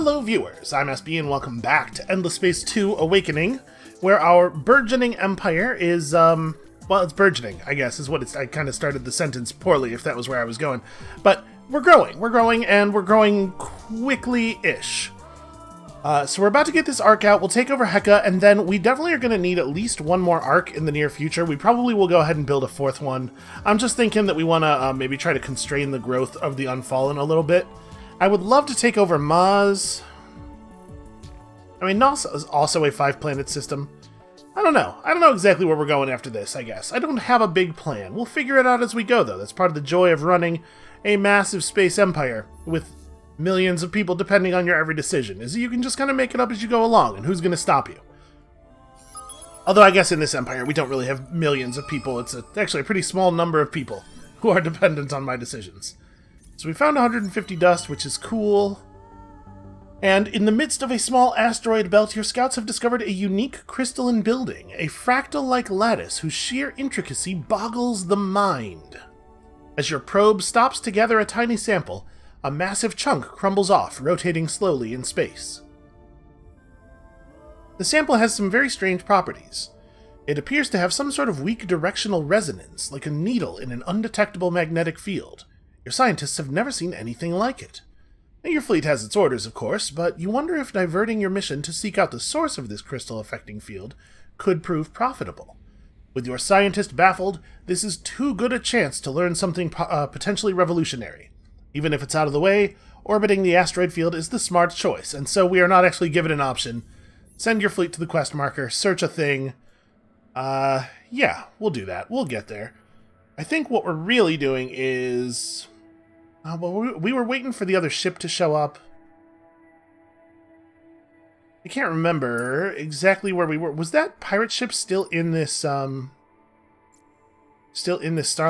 Hello viewers, I'm SB and welcome back to Endless Space 2 Awakening, where our burgeoning empire is, well, it's burgeoning, I guess, is what it's, I kind of started the sentence poorly if that was where I was going. But we're growing, and we're growing quickly-ish. So we're about to get this arc out, we'll take over Heka, and then we definitely are going to need at least one more arc in the near future. We probably will go ahead and build a fourth one. I'm just thinking that we want to maybe try to constrain the growth of the Unfallen a little bit. I would love to take over Maz. I mean, NASA is also a 5-planet system. I don't know. I don't know exactly where we're going after this, I guess. I don't have a big plan. We'll figure it out as we go, though. That's part of the joy of running a massive space empire with millions of people depending on your every decision, is you can just kind of make it up as you go along, and who's going to stop you? Although I guess in this empire, we don't really have millions of people. It's actually a pretty small number of people who are dependent on my decisions. So we found 150 dust, which is cool. And in the midst of a small asteroid belt, your scouts have discovered a unique crystalline building, a fractal-like lattice whose sheer intricacy boggles the mind. As your probe stops to gather a tiny sample, a massive chunk crumbles off, rotating slowly in space. The sample has some very strange properties. It appears to have some sort of weak directional resonance, like a needle in an undetectable magnetic field. Your scientists have never seen anything like it. Now, your fleet has its orders, of course, but you wonder if diverting your mission to seek out the source of this crystal-affecting field could prove profitable. With your scientist baffled, this is too good a chance to learn something potentially revolutionary. Even if it's out of the way, orbiting the asteroid field is the smart choice, and so we are not actually given an option. Send your fleet to the quest marker, search a thing. Yeah, we'll do that. We'll get there. I think what we're really doing is... well, we were waiting for the other ship to show up. I can't remember exactly where we were. Was that pirate ship still in this, star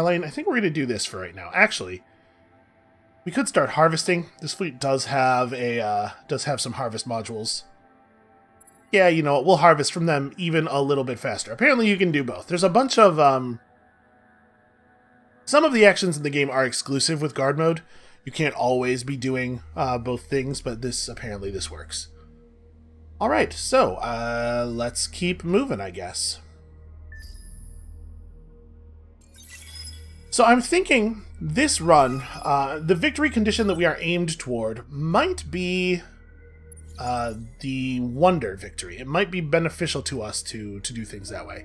lane? I think we're going to do this for right now. Actually, we could start harvesting. This fleet does have some harvest modules. Yeah, you know what? We'll harvest from them even a little bit faster. Apparently you can do both. There's a bunch of, some of the actions in the game are exclusive with guard mode. You can't always be doing both things, but apparently this works. Alright, so let's keep moving, I guess. So I'm thinking this run, the victory condition that we are aimed toward might be the Wonder victory. It might be beneficial to us to do things that way.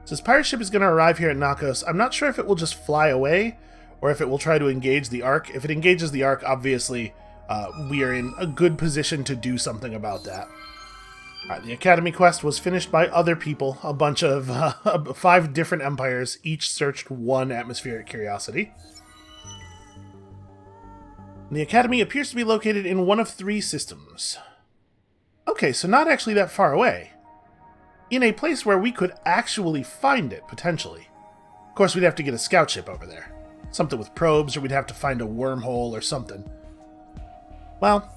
So this pirate ship is going to arrive here at Nakos. I'm not sure if it will just fly away, or if it will try to engage the Ark. If it engages the Ark, obviously, we are in a good position to do something about that. Alright, the Academy quest was finished by other people. A bunch of 5 different empires, each searched one atmospheric curiosity. The Academy appears to be located in one of 3 systems. Okay, so not actually that far away. In a place where we could actually find it, potentially. Of course, we'd have to get a scout ship over there. Something with probes, or we'd have to find a wormhole or something. Well,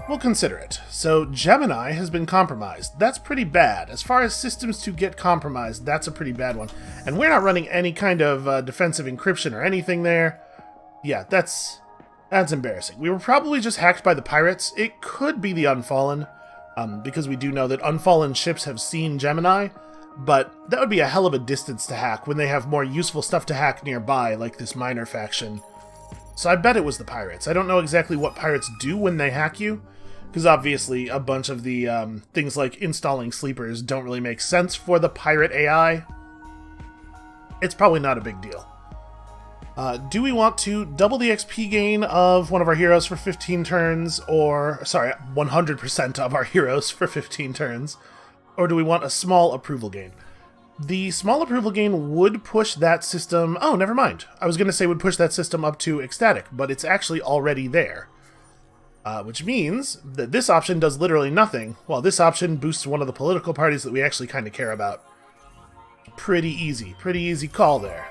we'll consider it. So, Gemini has been compromised. That's pretty bad. As far as systems to get compromised, that's a pretty bad one. And we're not running any kind of defensive encryption or anything there. Yeah, that's embarrassing. We were probably just hacked by the pirates. It could be the Unfallen. Because we do know that Unfallen ships have seen Gemini, but that would be a hell of a distance to hack when they have more useful stuff to hack nearby, like this minor faction. So I bet it was the pirates. I don't know exactly what pirates do when they hack you, because obviously a bunch of the things like installing sleepers don't really make sense for the pirate AI. It's probably not a big deal. Do we want to double the XP gain of one of our heroes for 15 turns, or, sorry, 100% of our heroes for 15 turns, or do we want a small approval gain? The small approval gain would push that system, oh, never mind. I was going to say would push that system up to ecstatic, but it's actually already there. Which means that this option does literally nothing, while this option boosts one of the political parties that we actually kind of care about. Pretty easy call there.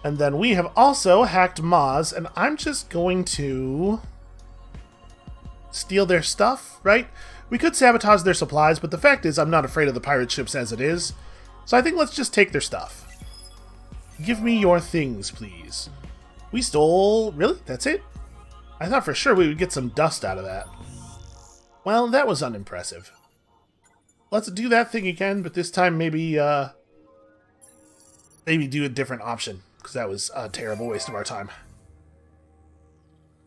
And then we have also hacked Maz, and I'm just going to steal their stuff, right? We could sabotage their supplies, but the fact is I'm not afraid of the pirate ships as it is. So I think let's just take their stuff. Give me your things, please. We stole... Really? That's it? I thought for sure we would get some dust out of that. Well, that was unimpressive. Let's do that thing again, but this time maybe do a different option, because that was a terrible waste of our time.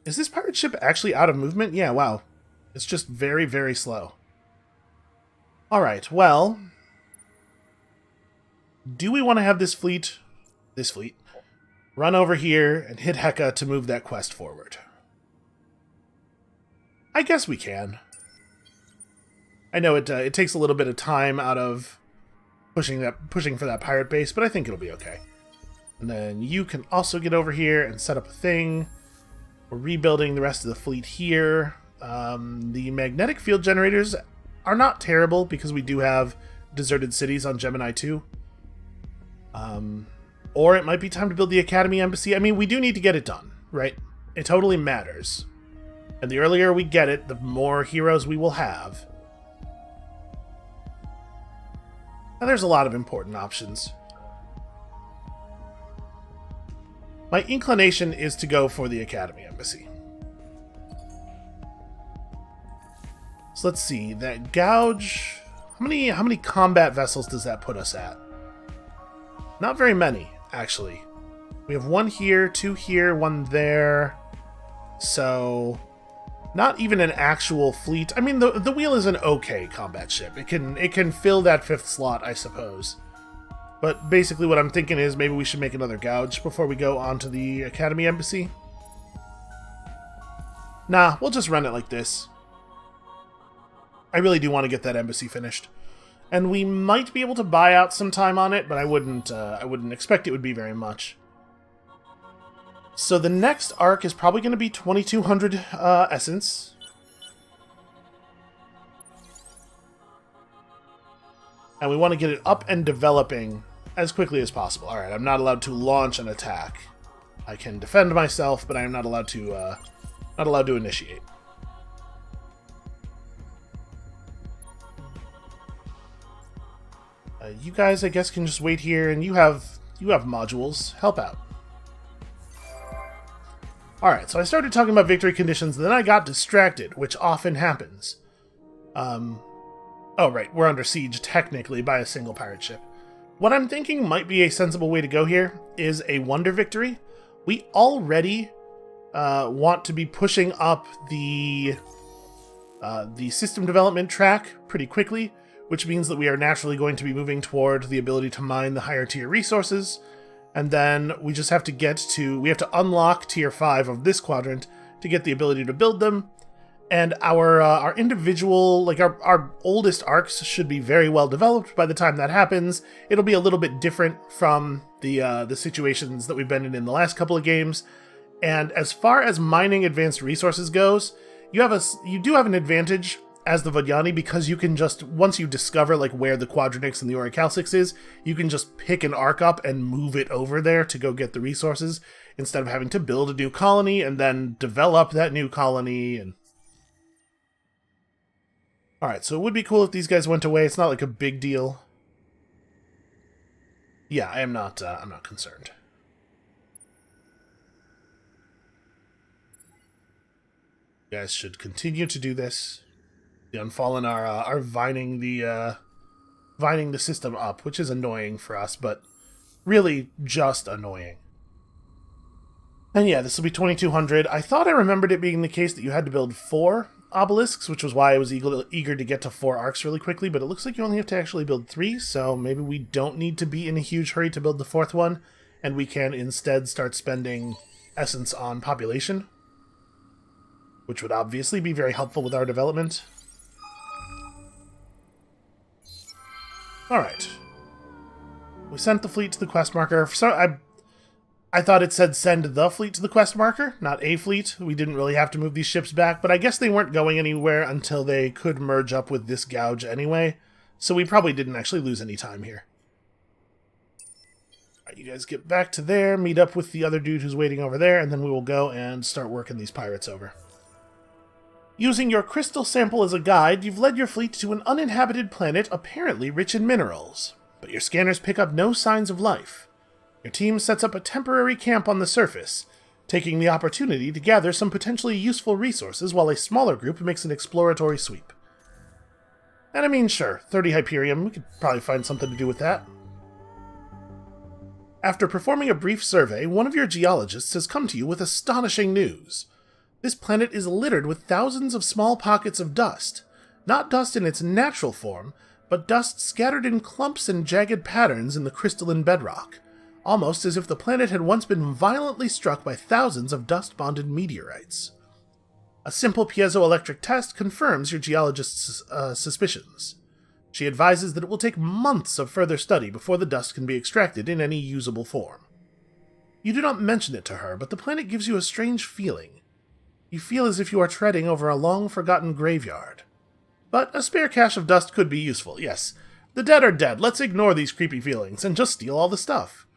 Is this pirate ship actually out of movement? Yeah, wow. It's just very, very slow. Alright, well... do we want to have this fleet, run over here and hit Heka to move that quest forward? I guess we can. I know it takes a little bit of time out of pushing for that pirate base, but I think it'll be okay. And then you can also get over here and set up a thing. We're rebuilding the rest of the fleet here. The magnetic field generators are not terrible because we do have deserted cities on Gemini 2. Or it might be time to build the Academy Embassy. I mean, we do need to get it done, right? It totally matters. And the earlier we get it, the more heroes we will have. Now, there's a lot of important options. My inclination is to go for the Academy Embassy. So let's see, that gouge... How many combat vessels does that put us at? Not very many, actually. We have one here, two here, one there. So, not even an actual fleet. I mean, the Wheel is an okay combat ship. It can fill that 5th slot, I suppose. But basically what I'm thinking is maybe we should make another gouge before we go on to the Academy Embassy. Nah, we'll just run it like this. I really do want to get that embassy finished. And we might be able to buy out some time on it, but I wouldn't expect it would be very much. So the next arc is probably going to be 2200 essence. And we want to get it up and developing as quickly as possible. Alright, I'm not allowed to launch an attack. I can defend myself, but I am not allowed to initiate. You guys, I guess, can just wait here, and you have modules. Help out. Alright, so I started talking about victory conditions, and then I got distracted, which often happens. Oh, right, we're under siege, technically, by a single pirate ship. What I'm thinking might be a sensible way to go here is a wonder victory. We already want to be pushing up the system development track pretty quickly, which means that we are naturally going to be moving toward the ability to mine the higher tier resources, and then we just have to unlock tier 5 of this quadrant to get the ability to build them, and our individual, like our oldest arcs should be very well developed by the time that happens. It'll be a little bit different from the situations that we've been in the last couple of games, and as far as mining advanced resources goes, you do have an advantage as the Vajani, because you can just, once you discover like where the Quadranix and the Orichalcix is, you can just pick an arc up and move it over there to go get the resources, instead of having to build a new colony and then develop that new colony. And alright, so it would be cool if these guys went away. It's not like a big deal. Yeah, I'm not concerned. You guys should continue to do this. The Unfallen are vining the system up, which is annoying for us, but really just annoying. And yeah, this will be 2200. I thought I remembered it being the case that you had to build 4 obelisks, which was why I was eager to get to 4 arcs really quickly, but it looks like you only have to actually build 3, so maybe we don't need to be in a huge hurry to build the 4th one, and we can instead start spending essence on population, which would obviously be very helpful with our development. Alright. We sent the fleet to the quest marker. So I thought it said send the fleet to the quest marker, not a fleet. We didn't really have to move these ships back, but I guess they weren't going anywhere until they could merge up with this gouge anyway, so we probably didn't actually lose any time here. Alright, you guys get back to there, meet up with the other dude who's waiting over there, and then we will go and start working these pirates over. Using your crystal sample as a guide, you've led your fleet to an uninhabited planet apparently rich in minerals, but your scanners pick up no signs of life. Your team sets up a temporary camp on the surface. taking the opportunity to gather some potentially useful resources while a smaller group makes an exploratory sweep. And I mean, sure, 30 Hyperium, we could probably find something to do with that. After performing a brief survey, one of your geologists has come to you with astonishing news. This planet is littered with thousands of small pockets of dust. Not dust in its natural form, but dust scattered in clumps and jagged patterns in the crystalline bedrock, almost as if the planet had once been violently struck by thousands of dust-bonded meteorites. A simple piezoelectric test confirms your geologist's suspicions. She advises that it will take months of further study before the dust can be extracted in any usable form. You do not mention it to her, but the planet gives you a strange feeling. You feel as if you are treading over a long-forgotten graveyard. But a spare cache of dust could be useful, yes. The dead are dead, let's ignore these creepy feelings and just steal all the stuff.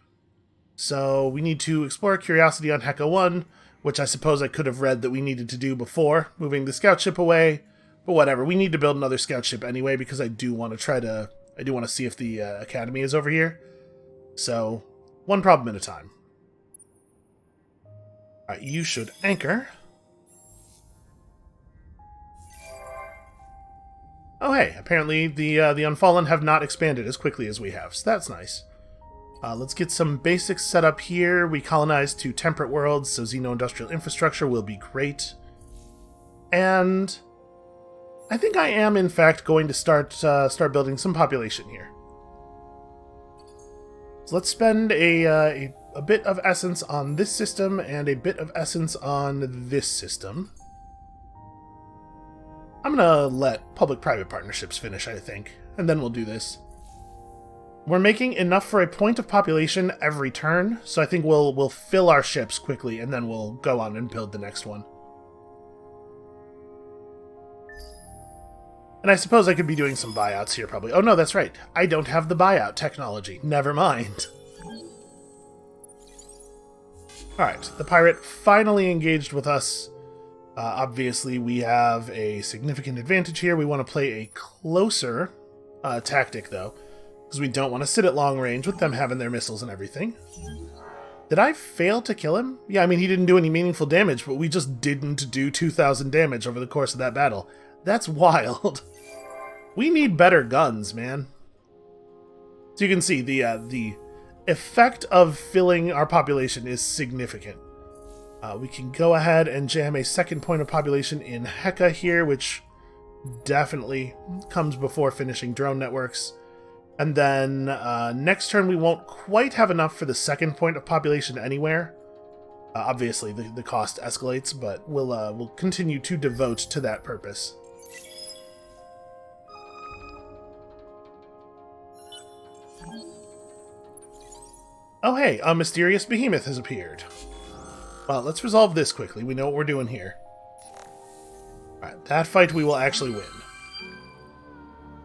So, we need to explore curiosity on Heka 1, which I suppose I could have read that we needed to do before moving the scout ship away. But whatever, we need to build another scout ship anyway, because I do want to see if the academy is over here. So, one problem at a time. Alright, you should anchor. Oh hey, apparently the Unfallen have not expanded as quickly as we have, so that's nice. Let's get some basics set up here. We colonized 2 temperate worlds, so xeno-industrial infrastructure will be great. And I think I am, in fact, going to start building some population here. So let's spend a bit of essence on this system and a bit of essence on this system. I'm gonna let public-private partnerships finish, I think, and then we'll do this. We're making enough for a point of population every turn, so I think we'll fill our ships quickly, and then we'll go on and build the next one. And I suppose I could be doing some buyouts here, probably. Oh no, that's right. I don't have the buyout technology. Never mind. Alright, the pirate finally engaged with us. Obviously, we have a significant advantage here. We want to play a closer tactic, though, because we don't want to sit at long range with them having their missiles and everything. Did I fail to kill him? Yeah, I mean, he didn't do any meaningful damage, but we just didn't do 2,000 damage over the course of that battle. That's wild. We need better guns, man. So you can see the effect of filling our population is significant. We can go ahead and jam a second point of population in Heka here, which definitely comes before finishing drone networks. And then next turn we won't quite have enough for the second point of population anywhere. Obviously the cost escalates, but we'll continue to devote to that purpose. Oh hey, a mysterious behemoth has appeared. Well, let's resolve this quickly. We know what we're doing here. Alright, that fight we will actually win.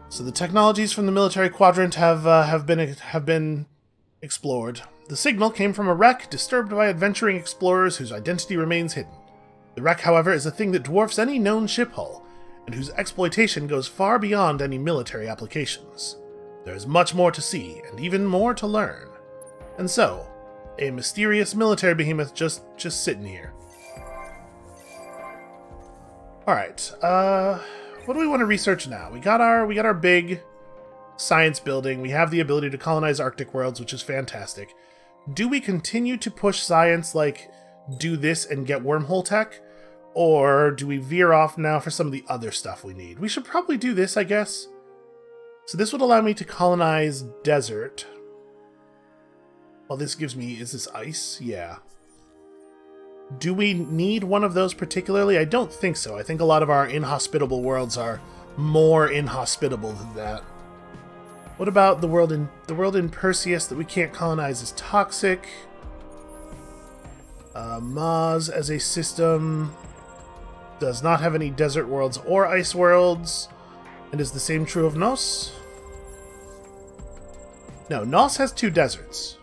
So the technologies from the military quadrant have been explored. The signal came from a wreck disturbed by adventuring explorers whose identity remains hidden. The wreck, however, is a thing that dwarfs any known ship hull, and whose exploitation goes far beyond any military applications. There is much more to see, and even more to learn. And so, a mysterious military behemoth just sitting here. Alright, what do we want to research now? We got our big science building. We have the ability to colonize Arctic worlds, which is fantastic. Do we continue to push science, like, do this and get wormhole tech? Or do we veer off now for some of the other stuff we need? We should probably do this, I guess. So this would allow me to colonize desert. Well, this gives me... Is this ice? Yeah. Do we need one of those particularly? I don't think so. I think a lot of our inhospitable worlds are more inhospitable than that. What about the world in Perseus that we can't colonize is toxic? Maz as a system does not have any desert worlds or ice worlds. And is the same true of Nos? No, Nos has 2 deserts.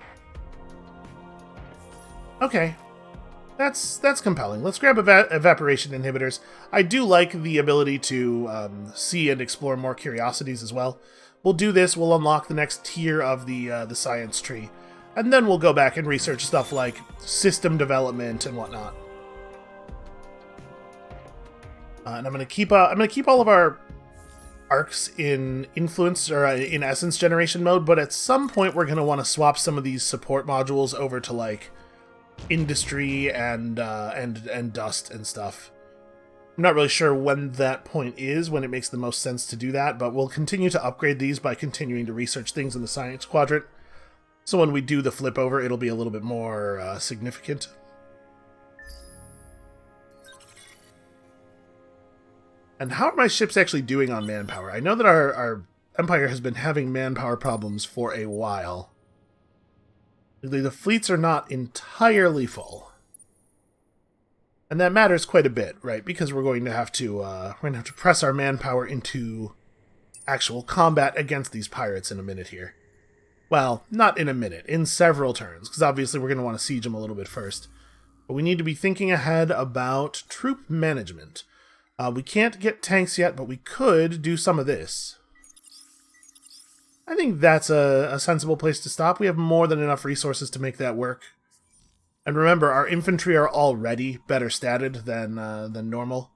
Okay. That's compelling. Let's grab evaporation inhibitors. I do like the ability to see and explore more curiosities as well. We'll do this. We'll unlock the next tier of the science tree. And then we'll go back and research stuff like system development and whatnot. And I'm gonna keep all of our arcs in influence or in essence generation mode, but at some point we're gonna want to swap some of these support modules over to like industry and dust and stuff. I'm not really sure when that point is, when it makes the most sense to do that, but we'll continue to upgrade these by continuing to research things in the science quadrant. So when we do the flip over, it'll be a little bit more significant. And how are my ships actually doing on manpower? I know that our Empire has been having manpower problems for a while. The fleets are not entirely full. And that matters quite a bit, right? Because we're going to have to press our manpower into actual combat against these pirates in a minute here. Well, not in a minute, in several turns, because obviously we're going to want to siege them a little bit first. But we need to be thinking ahead about troop management. We can't get tanks yet, but we could do some of this. I think that's a sensible place to stop. We have more than enough resources to make that work. And remember, our infantry are already better statted than normal.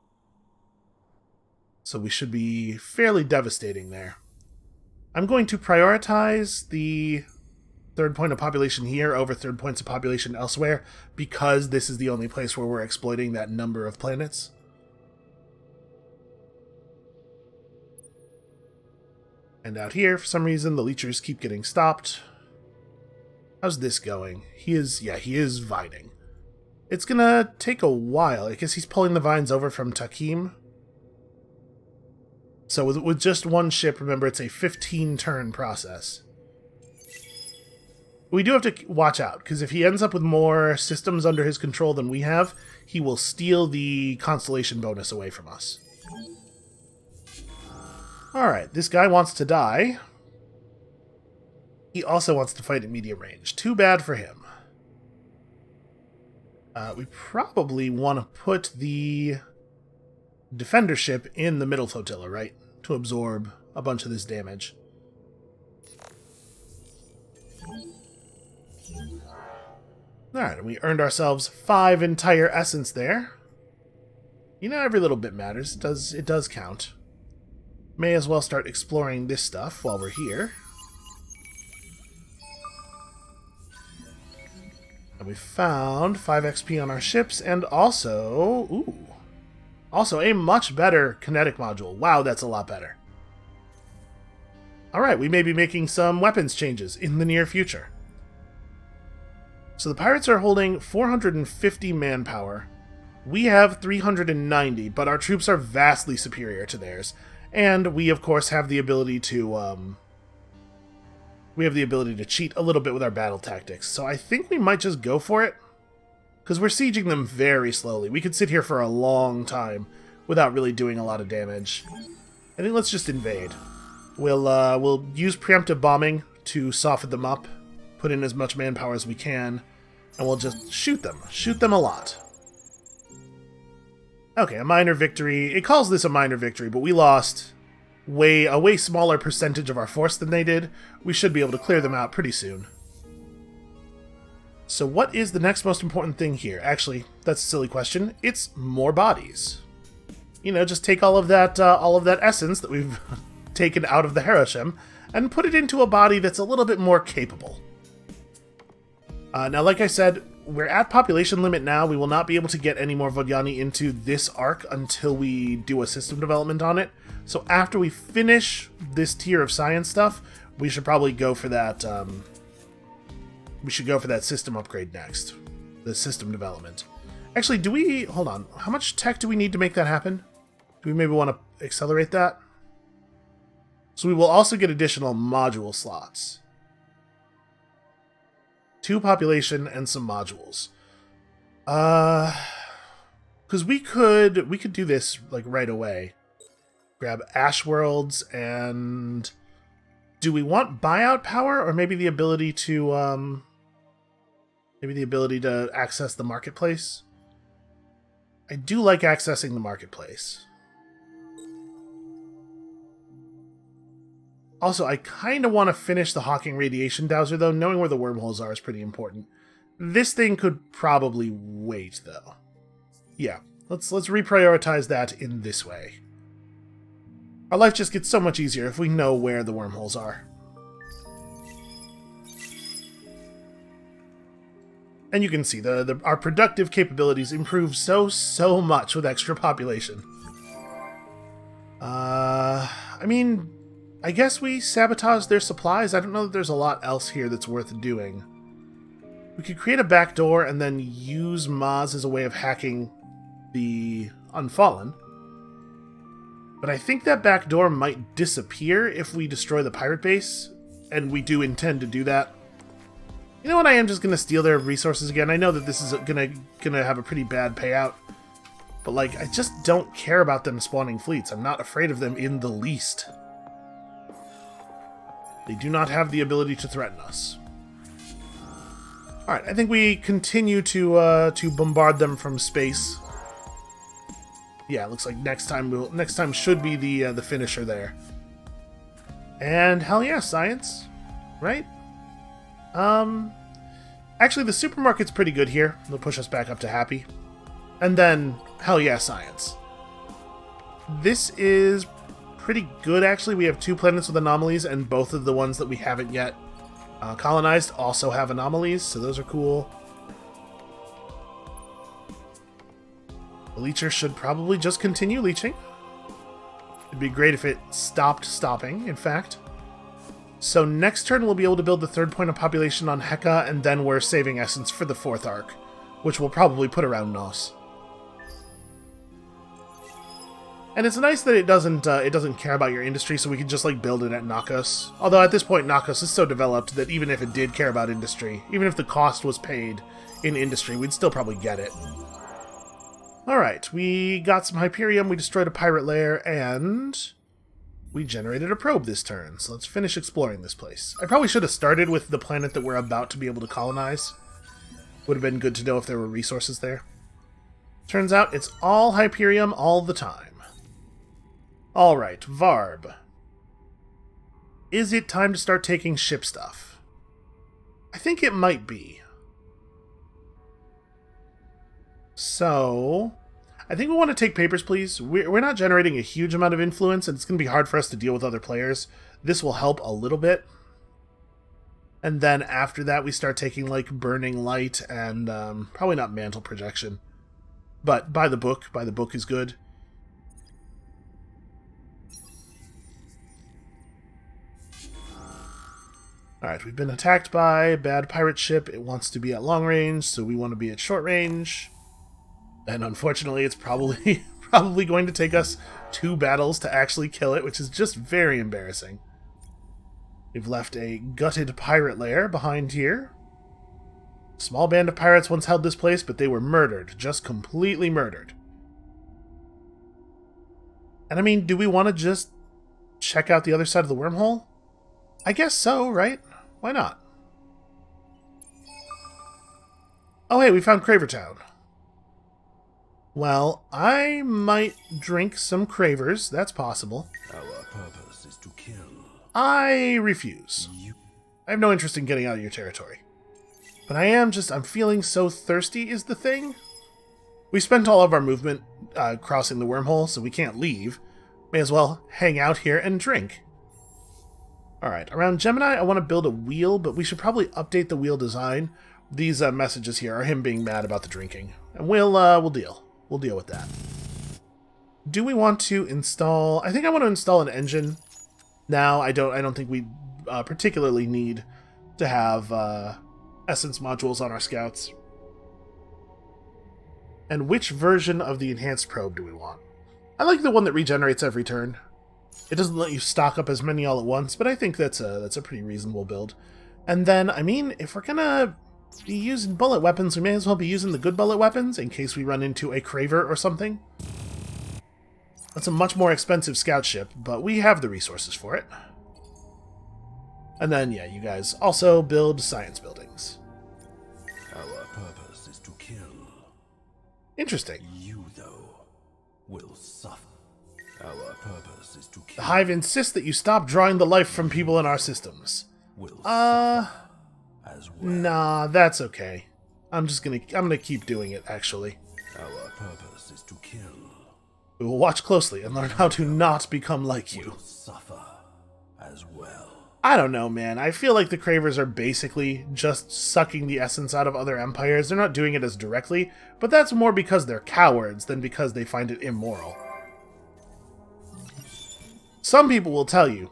So we should be fairly devastating there. I'm going to prioritize the third point of population here over third points of population elsewhere, because this is the only place where we're exploiting that number of planets. And out here, for some reason, the leechers keep getting stopped. How's this going? He is vining. It's gonna take a while. I guess he's pulling the vines over from Nakalim. So with just one ship, remember, it's a 15-turn process. We do have to watch out, because if he ends up with more systems under his control than we have, he will steal the constellation bonus away from us. Alright, this guy wants to die. He also wants to fight at medium range. Too bad for him. We probably want to put the defender ship in the middle flotilla, right? To absorb a bunch of this damage. Alright, we earned ourselves 5 entire essence there. You know, every little bit matters. It does count. May as well start exploring this stuff while we're here. And we found 5 XP on our ships, and also a much better kinetic module. Wow, that's a lot better. Alright, we may be making some weapons changes in the near future. So the pirates are holding 450 manpower. We have 390, but our troops are vastly superior to theirs. And we, of course, have the ability to cheat a little bit with our battle tactics. So I think we might just go for it, because we're sieging them very slowly. We could sit here for a long time without really doing a lot of damage. I think let's just invade. We'll use preemptive bombing to soften them up, put in as much manpower as we can, and we'll just shoot them. Shoot them a lot. Okay, a minor victory. It calls this a minor victory, but we lost a way smaller percentage of our force than they did. We should be able to clear them out pretty soon. So what is the next most important thing here? Actually, that's a silly question. It's more bodies. You know, just take all of that essence that we've taken out of the Harasham and put it into a body that's a little bit more capable. Now, like I said, we're at population limit now. We will not be able to get any more Vodyani into this arc until we do a system development on it. So after we finish this tier of science stuff, we should probably go for that. We should go for that system upgrade next, the system development. Actually, hold on? How much tech do we need to make that happen? Do we maybe want to accelerate that? So we will also get additional module slots. 2 population and some modules. Because we could do this like right away. Grab Ash Worlds, and do we want buyout power, or maybe the ability to access the marketplace? I do like accessing the marketplace. Also, I kind of want to finish the Hawking Radiation Dowser, though. Knowing where the wormholes are is pretty important. This thing could probably wait, though. Yeah, let's reprioritize that in this way. Our life just gets so much easier if we know where the wormholes are. And you can see our productive capabilities improve so much with extra population. I mean, I guess we sabotage their supplies. I don't know that there's a lot else here that's worth doing. We could create a backdoor and then use Maz as a way of hacking the Unfallen. But I think that backdoor might disappear if we destroy the pirate base, and we do intend to do that. You know what, I am just going to steal their resources again. I know that this is gonna have a pretty bad payout, but like, I just don't care about them spawning fleets. I'm not afraid of them in the least. They do not have the ability to threaten us. Alright, I think we continue to bombard them from space. Yeah, it looks like next time should be the finisher there. And hell yeah, science, right? Actually, the supermarket's pretty good here. They'll push us back up to happy. And then, hell yeah, science. This is pretty good, actually. We have 2 planets with anomalies, and both of the ones that we haven't yet colonized also have anomalies, so those are cool. The leecher should probably just continue leeching. It'd be great if it stopped stopping, in fact. So next turn we'll be able to build the 3rd point of population on Heka, and then we're saving essence for the 4th arc, which we'll probably put around Nos. And it's nice that it doesn't care about your industry, so we can just like build it at Nakos. Although at this point Nakos is so developed that even if it did care about industry, even if the cost was paid in industry, we'd still probably get it. Alright, we got some Hyperium, we destroyed a pirate lair, and we generated a probe this turn, so let's finish exploring this place. I probably should have started with the planet that we're about to be able to colonize. Would have been good to know if there were resources there. Turns out it's all Hyperium all the time. Alright, Varb. Is it time to start taking ship stuff? I think it might be. So, I think we want to take papers, please. We're not generating a huge amount of influence, and it's going to be hard for us to deal with other players. This will help a little bit. And then after that, we start taking, like, Burning Light and probably not Mantle Projection. But by the book is good. Alright, we've been attacked by a bad pirate ship. It wants to be at long range, so we want to be at short range. And unfortunately, it's probably going to take us 2 battles to actually kill it, which is just very embarrassing. We've left a gutted pirate lair behind here. A small band of pirates once held this place, but they were murdered. Just completely murdered. And I mean, do we want to just check out the other side of the wormhole? I guess so, right? Why not? Oh hey, we found Cravertown. Well, I might drink some Cravers. That's possible. Our purpose is to kill. I refuse. I have no interest in getting out of your territory. But I'm feeling so thirsty is the thing. We spent all of our movement crossing the wormhole, so we can't leave. May as well hang out here and drink. Alright, around Gemini I want to build a wheel, but we should probably update the wheel design. These messages here are him being mad about the drinking. And we'll deal. We'll deal with that. Do we want to install... I think I want to install an engine. Now, I don't think we particularly need to have essence modules on our scouts. And which version of the enhanced probe do we want? I like the one that regenerates every turn. It doesn't let you stock up as many all at once, but I think that's a pretty reasonable build. And then, I mean, if we're gonna be using bullet weapons, we may as well be using the good bullet weapons in case we run into a Craver or something. That's a much more expensive scout ship, but we have the resources for it. And then, yeah, you guys also build science buildings. Our purpose is to kill. Interesting. You, though, will suffer. Our purpose is to The kill. Hive insists that you stop drawing the life from people in our systems. Will suffer as well. Nah, that's okay. I'm gonna keep doing it, actually. Our purpose is to kill. We will watch closely and learn how to not become like you. Will suffer as well. I don't know, man. I feel like the Cravers are basically just sucking the essence out of other empires. They're not doing it as directly, but that's more because they're cowards than because they find it immoral. Some people will tell you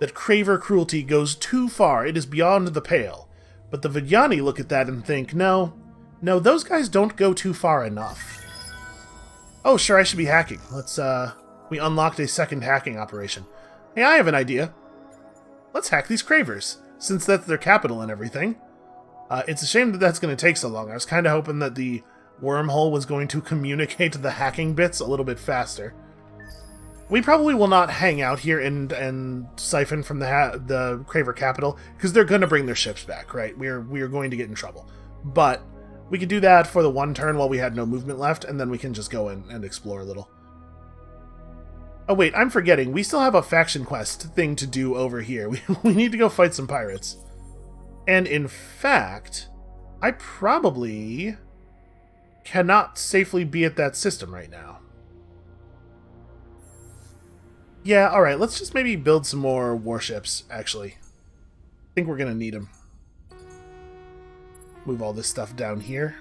that Craver cruelty goes too far, it is beyond the pale. But the Vidyani look at that and think, no, those guys don't go too far enough. Oh, sure, I should be hacking. We unlocked a second hacking operation. Hey, I have an idea. Let's hack these Cravers, since that's their capital and everything. It's a shame that that's going to take so long. I was kind of hoping that the wormhole was going to communicate the hacking bits a little bit faster. We probably will not hang out here and siphon from the Craver capital, because they're going to bring their ships back, right? We are going to get in trouble. But we could do that for the one turn while we had no movement left, and then we can just go in and explore a little. Oh wait, I'm forgetting. We still have a faction quest thing to do over here. We need to go fight some pirates. And in fact, I probably cannot safely be at that system right now. Yeah, alright, let's just maybe build some more warships, actually. I think we're going to need them. Move all this stuff down here.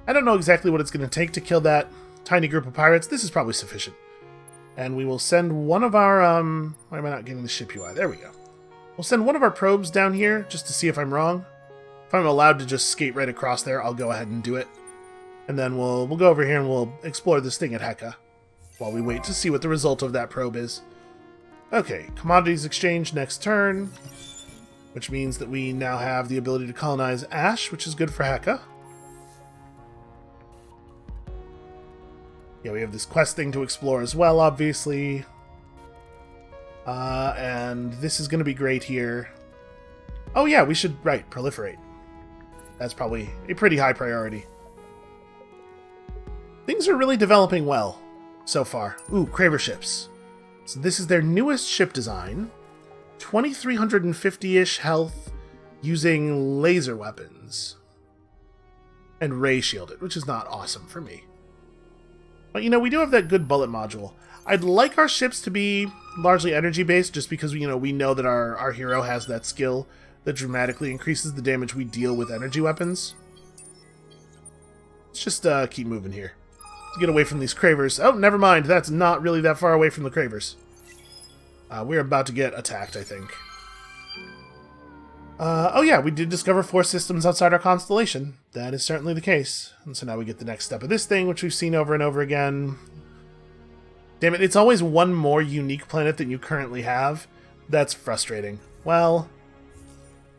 I don't know exactly what it's going to take to kill that tiny group of pirates. This is probably sufficient. And we will send one of our, why am I not getting the ship UI? There we go. We'll send one of our probes down here, just to see if I'm wrong. If I'm allowed to just skate right across there, I'll go ahead and do it. And then we'll go over here and we'll explore this thing at Heka, while we wait to see what the result of that probe is. Okay, commodities exchange next turn, which means that we now have the ability to colonize Ash, which is good for Heka. Yeah, we have this quest thing to explore as well, obviously. And this is going to be great here. Oh yeah, we should, right, proliferate. That's probably a pretty high priority. Things are really developing well so far. Ooh, Craver ships. So this is their newest ship design. 2,350-ish health using laser weapons. And ray shielded, which is not awesome for me. But, you know, we do have that good bullet module. I'd like our ships to be largely energy-based, just because, you know, we know that our hero has that skill that dramatically increases the damage we deal with energy weapons. Let's just keep moving here. Get away from these Cravers. Oh, never mind. That's not really that far away from the Cravers. We're about to get attacked, I think. Oh yeah, we did discover 4 systems outside our constellation. That is certainly the case. And so now we get the next step of this thing, which we've seen over and over again. Damn it, it's always one more unique planet than you currently have. That's frustrating. Well,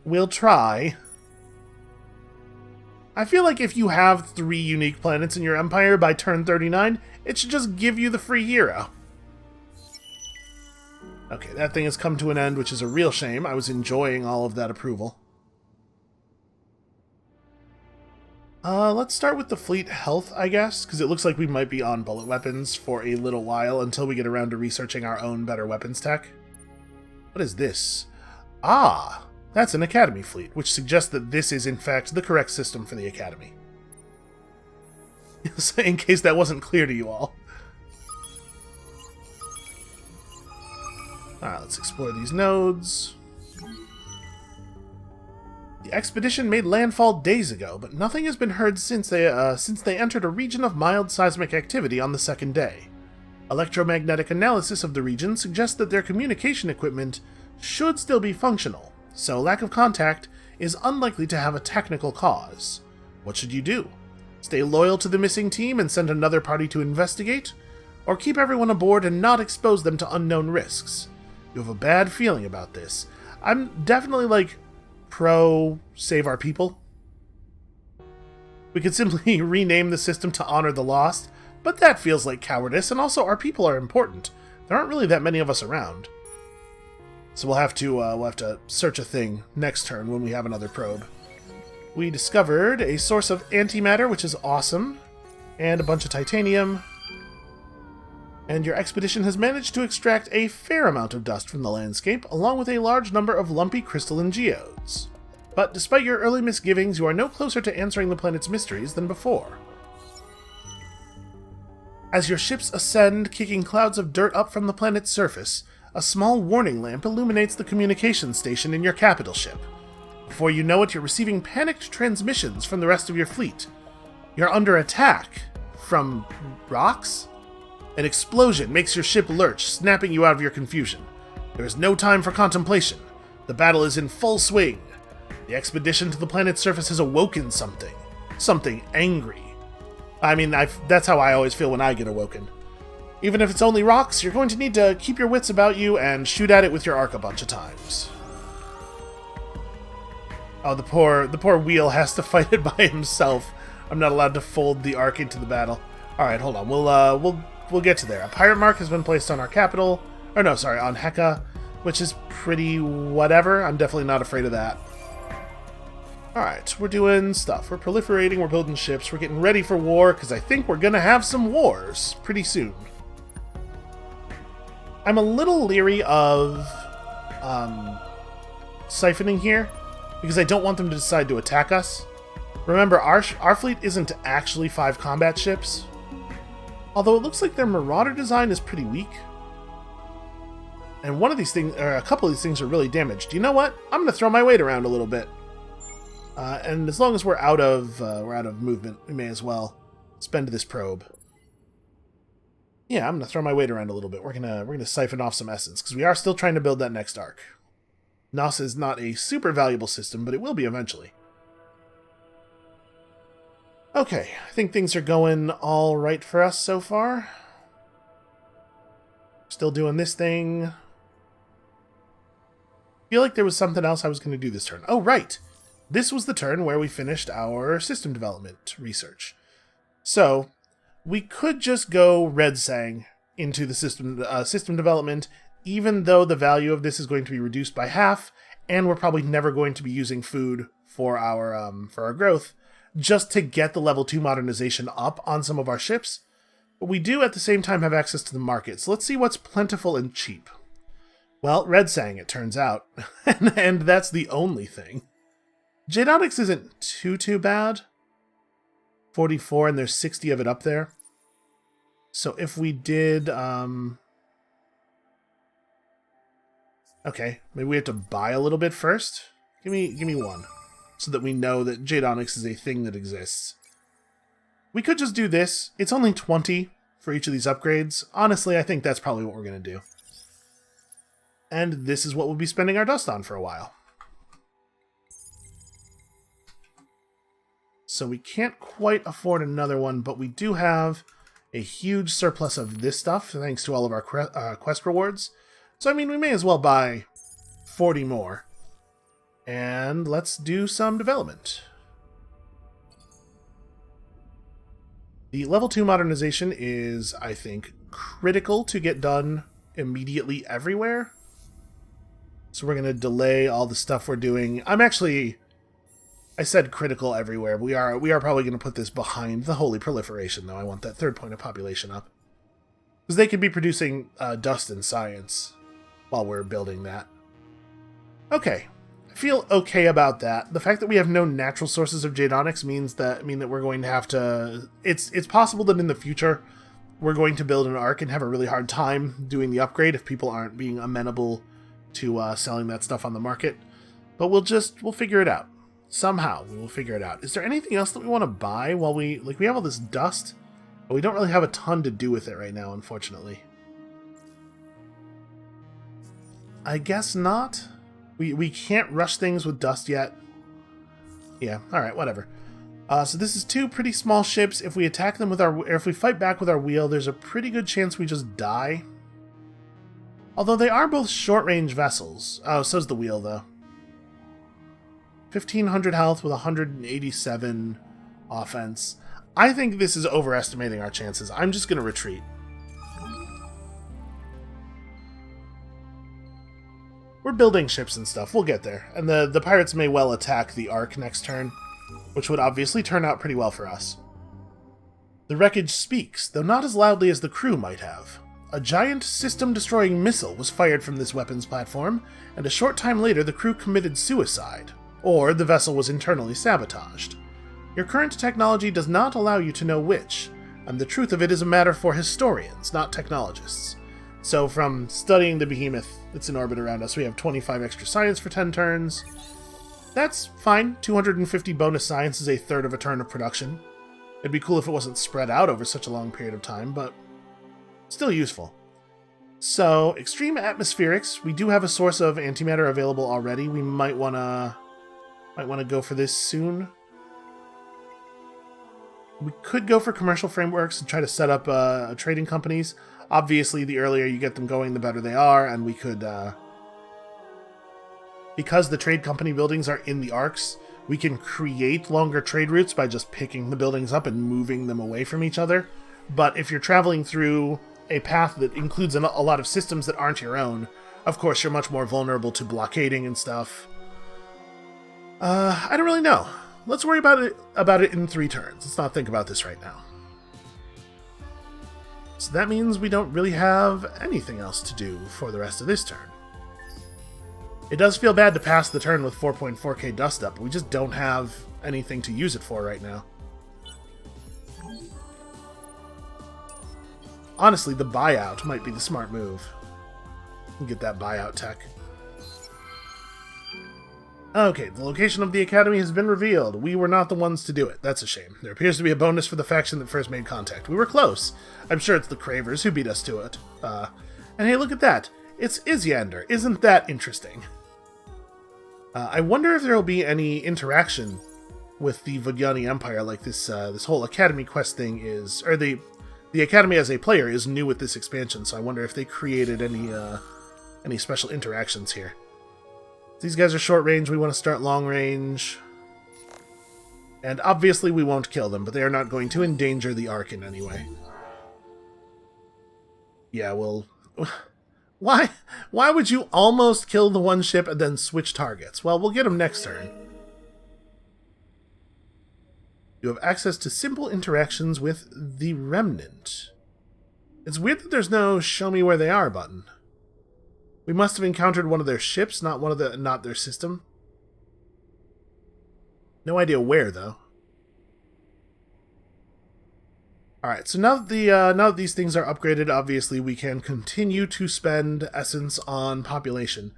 we'll try. I feel like if you have 3 unique planets in your empire by turn 39, it should just give you the free hero. Okay, that thing has come to an end, which is a real shame. I was enjoying all of that approval. Let's start with the fleet health, I guess, because it looks like we might be on bullet weapons for a little while until we get around to researching our own better weapons tech. What is this? Ah, that's an Academy fleet, which suggests that this is, in fact, the correct system for the Academy. In case that wasn't clear to you all. Alright, let's explore these nodes. The expedition made landfall days ago, but nothing has been heard since they entered a region of mild seismic activity on the second day. Electromagnetic analysis of the region suggests that their communication equipment should still be functional, so lack of contact is unlikely to have a technical cause. What should you do? Stay loyal to the missing team and send another party to investigate? Or keep everyone aboard and not expose them to unknown risks? You have a bad feeling about this. I'm definitely, like, pro save our people. We could simply rename the system to honor the lost, but that feels like cowardice, and also our people are important. There aren't really that many of us around. So we'll have to search a thing next turn when we have another probe. We discovered a source of antimatter, which is awesome, and a bunch of titanium. And your expedition has managed to extract a fair amount of dust from the landscape, along with a large number of lumpy crystalline geodes. But despite your early misgivings, you are no closer to answering the planet's mysteries than before. As your ships ascend, kicking clouds of dirt up from the planet's surface, a small warning lamp illuminates the communications station in your capital ship. Before you know it, you're receiving panicked transmissions from the rest of your fleet. You're under attack from rocks? An explosion makes your ship lurch, snapping you out of your confusion. There is no time for contemplation. The battle is in full swing. The expedition to the planet's surface has awoken something. Something angry. I mean, that's how I always feel when I get awoken. Even if it's only rocks, you're going to need to keep your wits about you and shoot at it with your arc a bunch of times. Oh, the poor wheel has to fight it by himself. I'm not allowed to fold the arc into the battle. Alright, hold on. We'll get to there. A pirate mark has been placed on our capital. Or no, sorry, on Heka, which is pretty whatever. I'm definitely not afraid of that. Alright, we're doing stuff. We're proliferating, we're building ships, we're getting ready for war, because I think we're gonna have some wars pretty soon. I'm a little leery of siphoning here, because I don't want them to decide to attack us. Remember, our fleet isn't actually 5 combat ships, although it looks like their marauder design is pretty weak. And one of these things, or a couple of these things, are really damaged. You know what? I'm going to throw my weight around a little bit. And as long as we're out of movement, we may as well spend this probe. Yeah, I'm going to throw my weight around a little bit. We're gonna siphon off some essence, because we are still trying to build that next arc. NASA is not a super valuable system, but it will be eventually. Okay, I think things are going all right for us so far. Still doing this thing. I feel like there was something else I was going to do this turn. Oh, right! This was the turn where we finished our system development research. So, we could just go Red Sang into the system development, even though the value of this is going to be reduced by half, and we're probably never going to be using food for our growth, just to get the level 2 modernization up on some of our ships. But we do at the same time have access to the market, so let's see what's plentiful and cheap. Well, Red Sang, it turns out, and that's the only thing. Jadonics isn't too bad. 44, and there's 60 of it up there. So if we did, okay, maybe we have to buy a little bit first. Give me one, so that we know that Jadonics is a thing that exists. We could just do this. It's only 20 for each of these upgrades. Honestly, I think that's probably what we're going to do. And this is what we'll be spending our dust on for a while. So we can't quite afford another one, but we do have a huge surplus of this stuff, thanks to all of our quest rewards. So, I mean, we may as well buy 40 more. And let's do some development. The level 2 modernization is, I think, critical to get done immediately everywhere. So we're going to delay all the stuff we're doing. I said critical everywhere. We are probably going to put this behind the holy proliferation, though. I want that 3rd point of population up. Because they could be producing dust and science while we're building that. Okay. I feel okay about that. The fact that we have no natural sources of Jadonics mean that we're going to have to... It's possible that in the future we're going to build an arc and have a really hard time doing the upgrade if people aren't being amenable to selling that stuff on the market. But we'll figure it out. Somehow we will figure it out. Is there anything else that we want to buy while we have all this dust, but we don't really have a ton to do with it right now, unfortunately. I guess not. We can't rush things with dust yet. Yeah, alright, whatever. So this is 2 pretty small ships. If we attack them if we fight back with our wheel, there's a pretty good chance we just die. Although they are both short-range vessels. Oh, so's the wheel, though. 1,500 health with 187 offense. I think this is overestimating our chances. I'm just going to retreat. We're building ships and stuff. We'll get there. And the pirates may well attack the Ark next turn, which would obviously turn out pretty well for us. The wreckage speaks, though not as loudly as the crew might have. A giant system-destroying missile was fired from this weapons platform, and a short time later the crew committed suicide, or the vessel was internally sabotaged. Your current technology does not allow you to know which, and the truth of it is a matter for historians, not technologists. So from studying the behemoth that's in orbit around us, we have 25 extra science for 10 turns. That's fine. 250 bonus science is a third of a turn of production. It'd be cool if it wasn't spread out over such a long period of time, but still useful. So, extreme atmospherics. We do have a source of antimatter available already. We might wanna go for this soon. We could go for commercial frameworks and try to set up trading companies. Obviously, the earlier you get them going, the better they are, and we could... because the trade company buildings are in the arcs, we can create longer trade routes by just picking the buildings up and moving them away from each other. But if you're traveling through a path that includes a lot of systems that aren't your own, of course you're much more vulnerable to blockading and stuff. I don't really know. Let's worry about it in 3 turns. Let's not think about this right now. So that means we don't really have anything else to do for the rest of this turn. It does feel bad to pass the turn with 4.4k dust up, but we just don't have anything to use it for right now. Honestly, the buyout might be the smart move. Get that buyout tech. Okay, the location of the Academy has been revealed. We were not the ones to do it. That's a shame. There appears to be a bonus for the faction that first made contact. We were close. I'm sure it's the Cravers who beat us to it. And hey, look at that. It's Isyander. Isn't that interesting? I wonder if there will be any interaction with the Vodyani Empire like this whole Academy quest thing is... Or the Academy as a player is new with this expansion, so I wonder if they created any special interactions here. These guys are short range, we want to start long range. And obviously we won't kill them, but they are not going to endanger the Ark in any way. Yeah, well... Why would you almost kill the one ship and then switch targets? Well, we'll get them next turn. You have access to simple interactions with the Remnant. It's weird that there's no show me where they are button. We must have encountered one of their ships, not their system. No idea where, though. Alright, so now that these things are upgraded, obviously we can continue to spend essence on population.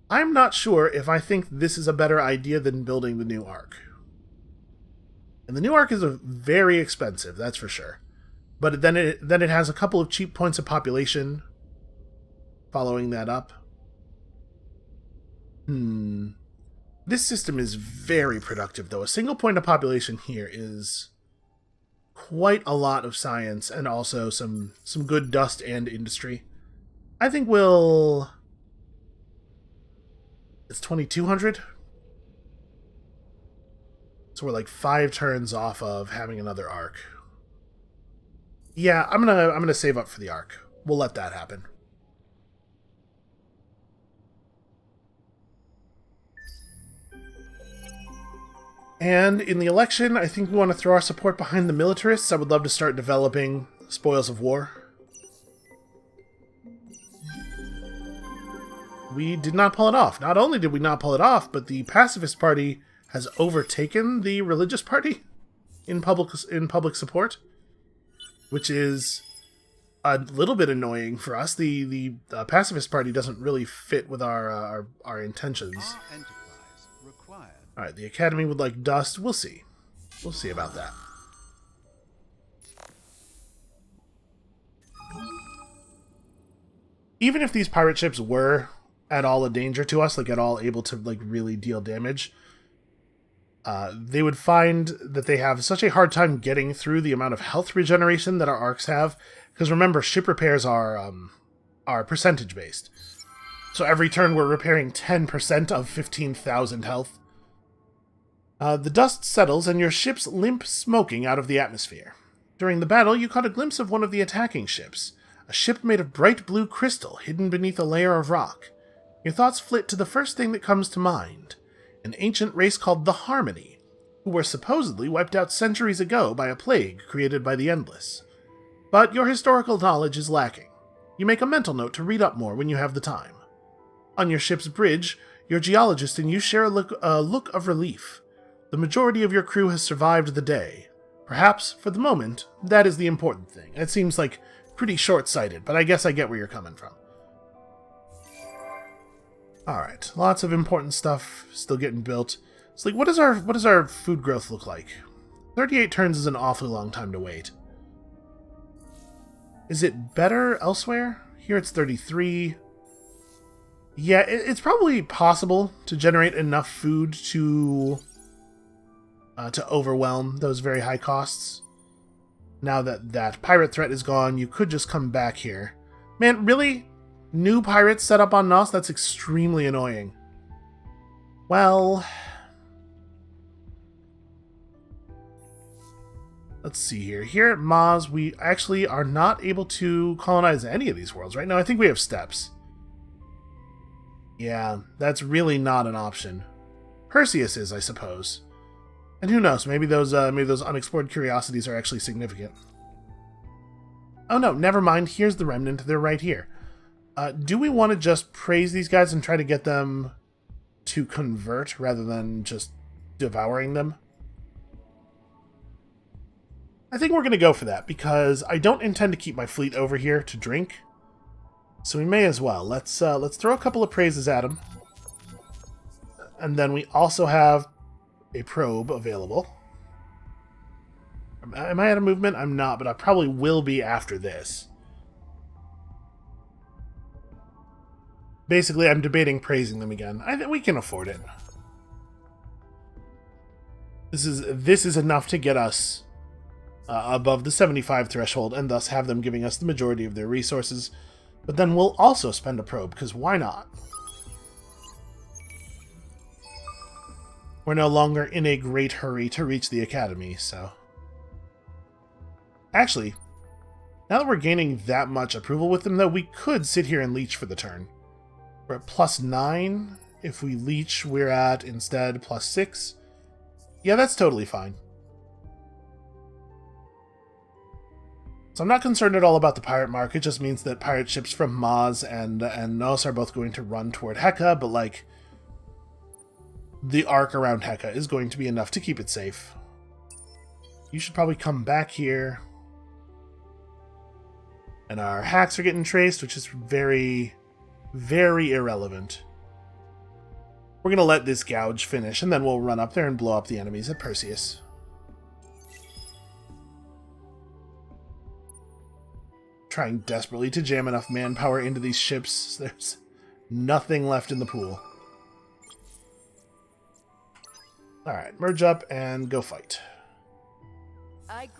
I'm not sure if I think this is a better idea than building the new Ark. And the new Ark is very expensive, that's for sure. But then it has a couple of cheap points of population following that up. This system is very productive, though. A single point of population here is quite a lot of science and also some good dust and industry. I think we'll... It's 2200? So we're like 5 turns off of having another Ark. Yeah, I'm gonna save up for the Ark. We'll let that happen. And in the election, I think we want to throw our support behind the militarists. I would love to start developing spoils of war. We did not pull it off. Not only did we not pull it off, but the pacifist party has overtaken the religious party in public support, which is a little bit annoying for us. The pacifist party doesn't really fit with our intentions. Alright, the Academy would like dust. We'll see. We'll see about that. Even if these pirate ships were at all a danger to us, like at all able to like really deal damage, they would find that they have such a hard time getting through the amount of health regeneration that our arcs have. Because remember, ship repairs are percentage based. So every turn we're repairing 10% of 15,000 health. The dust settles and your ships limp smoking out of the atmosphere. During the battle, you caught a glimpse of one of the attacking ships. A ship made of bright blue crystal hidden beneath a layer of rock. Your thoughts flit to the first thing that comes to mind. An ancient race called the Harmony, who were supposedly wiped out centuries ago by a plague created by the Endless. But your historical knowledge is lacking. You make a mental note to read up more when you have the time. On your ship's bridge, your geologist and you share a look of relief. The majority of your crew has survived the day. Perhaps, for the moment, that is the important thing. It seems like pretty short-sighted, but I guess I get where you're coming from. Alright, lots of important stuff still getting built. It's like, what does our food growth look like? 38 turns is an awfully long time to wait. Is it better elsewhere? Here it's 33. Yeah, it's probably possible to generate enough food to overwhelm those very high costs. Now that that pirate threat is gone, you could just come back here. Man, really? New pirates set up on Nos? That's extremely annoying. Well, let's see here. Here at Maz, we actually are not able to colonize any of these worlds right now. I think we have steps. Yeah, that's really not an option. Perseus is, I suppose. And who knows, maybe those unexplored curiosities are actually significant. Oh no, never mind. Here's the remnant. They're right here. Do we want to just praise these guys and try to get them to convert rather than just devouring them? I think we're going to go for that, because I don't intend to keep my fleet over here to drink. So we may as well. Let's throw a couple of praises at them. And then we also have a probe available. Am I out of movement? I'm not, but I probably will be after this. Basically, I'm debating praising them again. I think we can afford it. This is enough to get us above the 75 threshold, and thus have them giving us the majority of their resources. But then we'll also spend a probe, because why not? We're no longer in a great hurry to reach the academy, so... Actually, now that we're gaining that much approval with them, though, we could sit here and leech for the turn. We're at +9. If we leech, we're at, instead, +6. Yeah, that's totally fine. So I'm not concerned at all about the pirate mark. It just means that pirate ships from Maz and Nos are both going to run toward Heka, but, like, the arc around Heka is going to be enough to keep it safe. You should probably come back here. And our hacks are getting traced, which is very, very irrelevant. We're going to let this gouge finish, and then we'll run up there and blow up the enemies at Perseus. Trying desperately to jam enough manpower into these ships. So there's nothing left in the pool. Alright, merge up and go fight.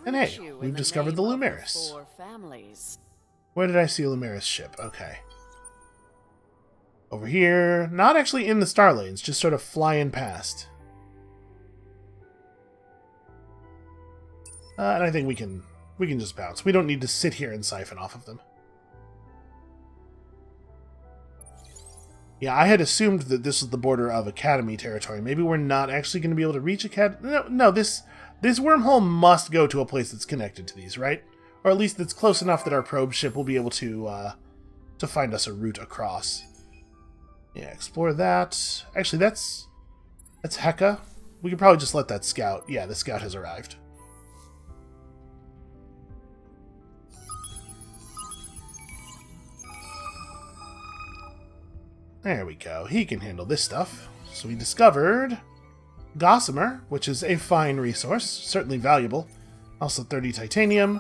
And hey, we've discovered the Lumeris. Where did I see a Lumeris ship? Okay. Over here, not actually in the star lanes, just sort of flying past. And I think we can just bounce. We don't need to sit here and siphon off of them. Yeah, I had assumed that this was the border of Academy territory. Maybe we're not actually going to be able to reach Academy. No, this wormhole must go to a place that's connected to these, right? Or at least that's close enough that our probe ship will be able to find us a route across. Yeah, explore that. Actually, that's Heka. We could probably just let that scout. Yeah, the scout has arrived. There we go. He can handle this stuff. So we discovered Gossamer, which is a fine resource. Certainly valuable. Also 30 titanium.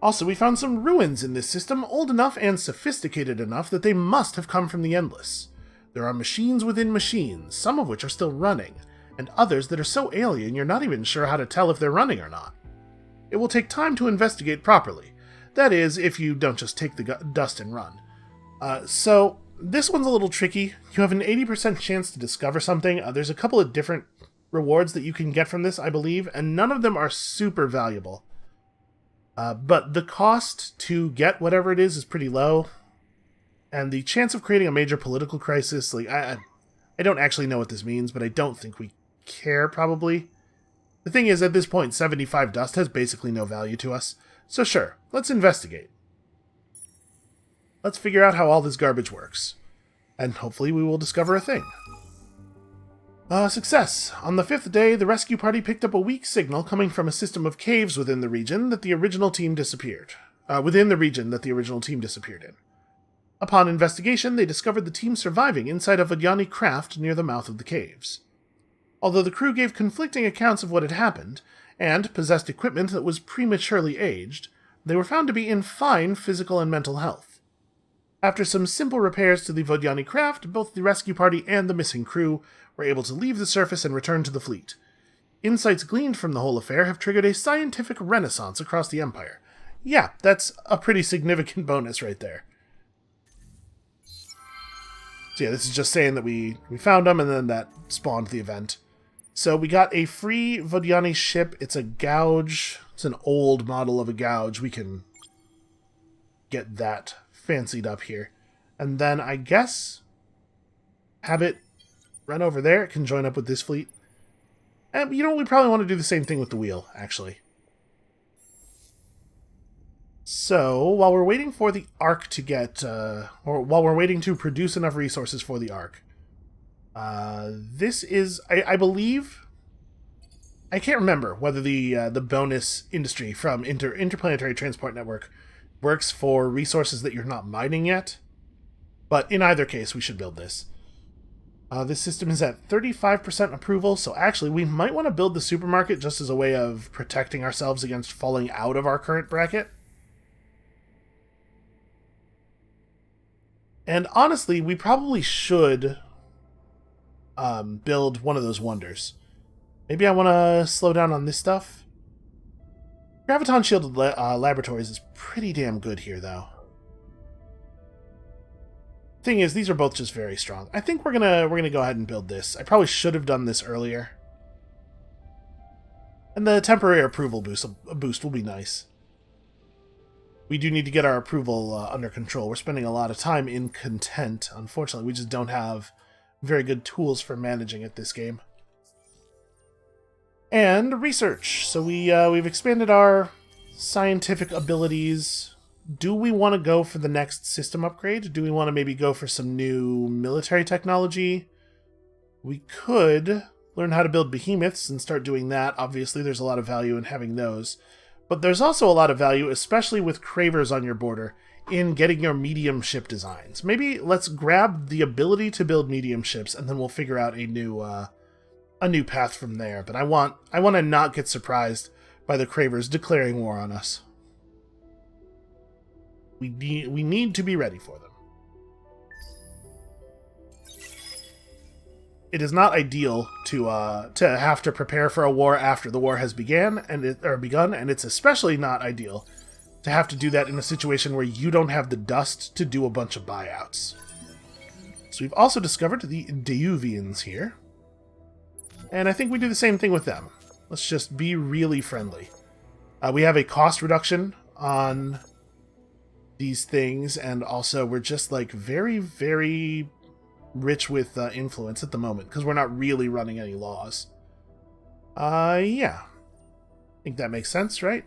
Also, we found some ruins in this system, old enough and sophisticated enough that they must have come from the Endless. There are machines within machines, some of which are still running, and others that are so alien you're not even sure how to tell if they're running or not. It will take time to investigate properly. That is, if you don't just take the dust and run. So, this one's a little tricky. You have an 80% chance to discover something. There's a couple of different rewards that you can get from this, I believe, and none of them are super valuable. But the cost to get whatever it is pretty low. And the chance of creating a major political crisis, like, I don't actually know what this means, but I don't think we care, probably. The thing is, at this point, 75 dust has basically no value to us. So sure, let's investigate. Let's figure out how all this garbage works. And hopefully we will discover a thing. Success! On the 5th day, the rescue party picked up a weak signal coming from a system of caves within the region that the original team disappeared. Within the region that the original team disappeared in. Upon investigation, they discovered the team surviving inside a Vodyani craft near the mouth of the caves. Although the crew gave conflicting accounts of what had happened, and possessed equipment that was prematurely aged, they were found to be in fine physical and mental health. After some simple repairs to the Vodyani craft, both the rescue party and the missing crew were able to leave the surface and return to the fleet. Insights gleaned from the whole affair have triggered a scientific renaissance across the Empire. Yeah, that's a pretty significant bonus right there. So yeah, this is just saying that we found them and then that spawned the event. So we got a free Vodyani ship. It's a gouge. It's an old model of a gouge. We can get that fancied up here. And then I guess have it run over there. It can join up with this fleet. And you know, we probably want to do the same thing with the wheel, actually. So, while we're waiting for the Ark to get, or while we're waiting to produce enough resources for the Ark, this is, I believe, I can't remember whether the bonus industry from Interplanetary Transport Network works for resources that you're not mining yet, but in either case, we should build this. This system is at 35% approval, so actually we might want to build the supermarket just as a way of protecting ourselves against falling out of our current bracket. And honestly, we probably should build one of those wonders. Maybe I want to slow down on this stuff. Graviton Shielded Laboratories is pretty damn good here, though. Thing is, these are both just very strong. I think we're gonna go ahead and build this. I probably should have done this earlier. And the temporary approval boost will be nice. We do need to get our approval under control. We're spending a lot of time in content. Unfortunately, we just don't have very good tools for managing it this game. And research. So we've expanded our scientific abilities. Do we want to go for the next system upgrade? Do we want to maybe go for some new military technology? We could learn how to build behemoths and start doing that. Obviously, there's a lot of value in having those. But there's also a lot of value, especially with cravers on your border, in getting your medium ship designs. Maybe let's grab the ability to build medium ships, and then we'll figure out a new path from there. But I want to not get surprised by the cravers declaring war on us. We need to be ready for them. It is not ideal to have to prepare for a war after the war has begun, and it's especially not ideal to have to do that in a situation where you don't have the dust to do a bunch of buyouts. So we've also discovered the Deuvians here, and I think we do the same thing with them. Let's just be really friendly. We have a cost reduction on these things, and also we're just like very, very rich with influence at the moment, because we're not really running any laws. Yeah. I think that makes sense, right?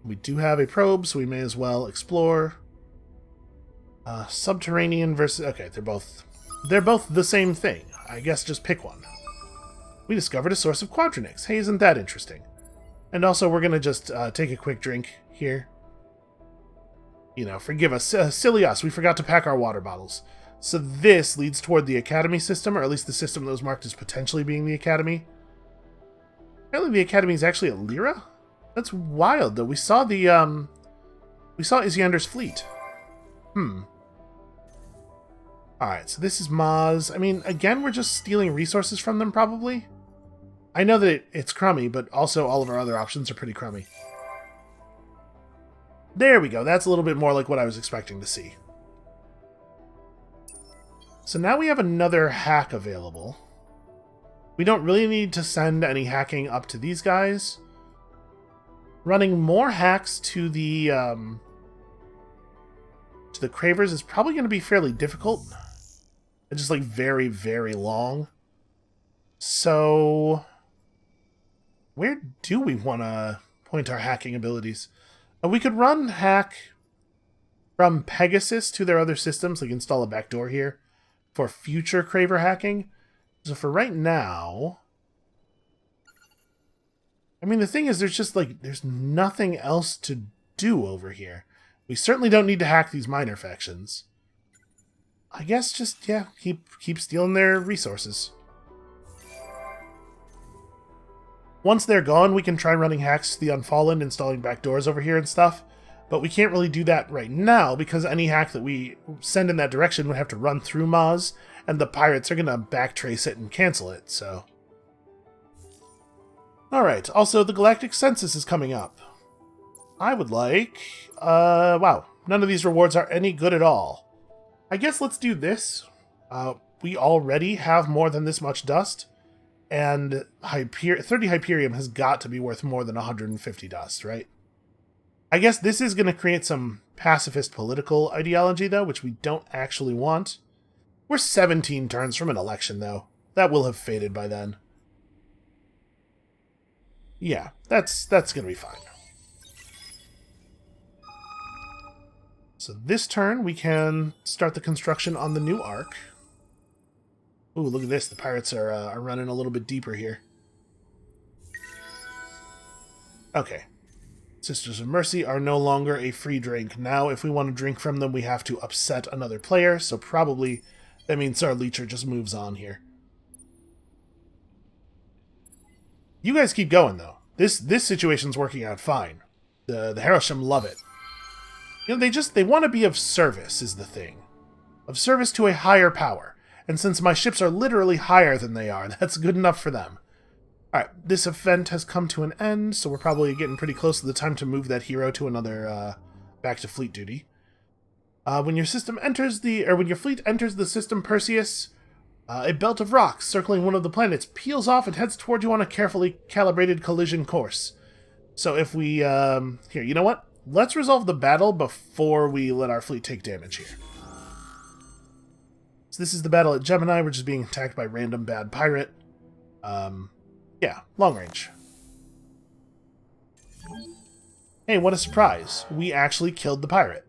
We do have a probe, so we may as well explore. Subterranean versus... Okay, they're both the same thing. I guess just pick one. We discovered a source of quadronics. Hey, isn't that interesting? And also, we're going to just take a quick drink here. You know, forgive us. Silly us. We forgot to pack our water bottles. So this leads toward the Academy system, or at least the system that was marked as potentially being the Academy. Apparently the Academy is actually at Lyra? That's wild, though. We saw Isyander's fleet. Alright, so this is Maz. I mean, again, we're just stealing resources from them, probably. I know that it's crummy, but also all of our other options are pretty crummy. There we go. That's a little bit more like what I was expecting to see. So now we have another hack available. We don't really need to send any hacking up to these guys. Running more hacks to the Cravers is probably going to be fairly difficult. It's just like very, very long. So where do we want to point our hacking abilities. We could run hack from Pegasus to their other systems, like install a backdoor here for future Craver hacking. So for right now, I mean, the thing is, there's nothing else to do over here. We certainly don't need to hack these minor factions. I guess just, yeah, keep stealing their resources. Once they're gone, we can try running hacks to the Unfallen, installing backdoors over here and stuff. But we can't really do that right now, because any hack that we send in that direction would have to run through Maz, and the pirates are going to backtrace it and cancel it, so... Alright, also the galactic census is coming up. I would like... wow, none of these rewards are any good at all. I guess let's do this. We already have more than this much dust, and 30 Hyperium has got to be worth more than 150 dust, right? I guess this is going to create some pacifist political ideology, though, which we don't actually want. We're 17 turns from an election, though. That will have faded by then. Yeah, that's going to be fine. So this turn, we can start the construction on the new arc. Ooh, look at this. The pirates are running a little bit deeper here. Okay. Sisters of Mercy are no longer a free drink. Now, if we want to drink from them, we have to upset another player, so probably that means our Leecher just moves on here. You guys keep going, though. This situation's working out fine. The Heraldsham love it. You know, they want to be of service, is the thing. Of service to a higher power. And since my ships are literally higher than they are, that's good enough for them. Alright, this event has come to an end, so we're probably getting pretty close to the time to move that hero to another, back to fleet duty. When your fleet enters the system Perseus, a belt of rocks circling one of the planets peels off and heads toward you on a carefully calibrated collision course. So if we, here, you know what? Let's resolve the battle before we let our fleet take damage here. So this is the battle at Gemini. We're just being attacked by random bad pirate. Yeah, long range. Hey, what a surprise. We actually killed the pirate.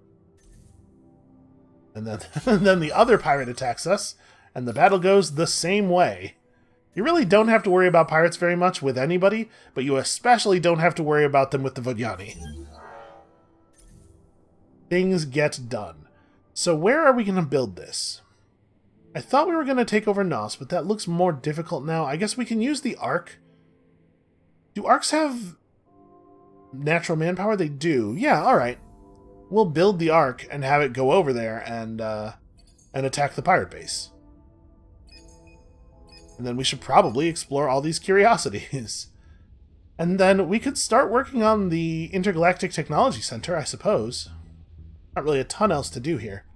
And then, and then the other pirate attacks us, and the battle goes the same way. You really don't have to worry about pirates very much with anybody, but you especially don't have to worry about them with the Vodyani. Things get done. So where are we going to build this? I thought we were going to take over Nos, but that looks more difficult now. I guess we can use the Ark. Do Arks have natural manpower? They do. Yeah, alright. We'll build the Ark and have it go over there and attack the pirate base. And then we should probably explore all these curiosities. And then we could start working on the Intergalactic Technology Center, I suppose. Not really a ton else to do here.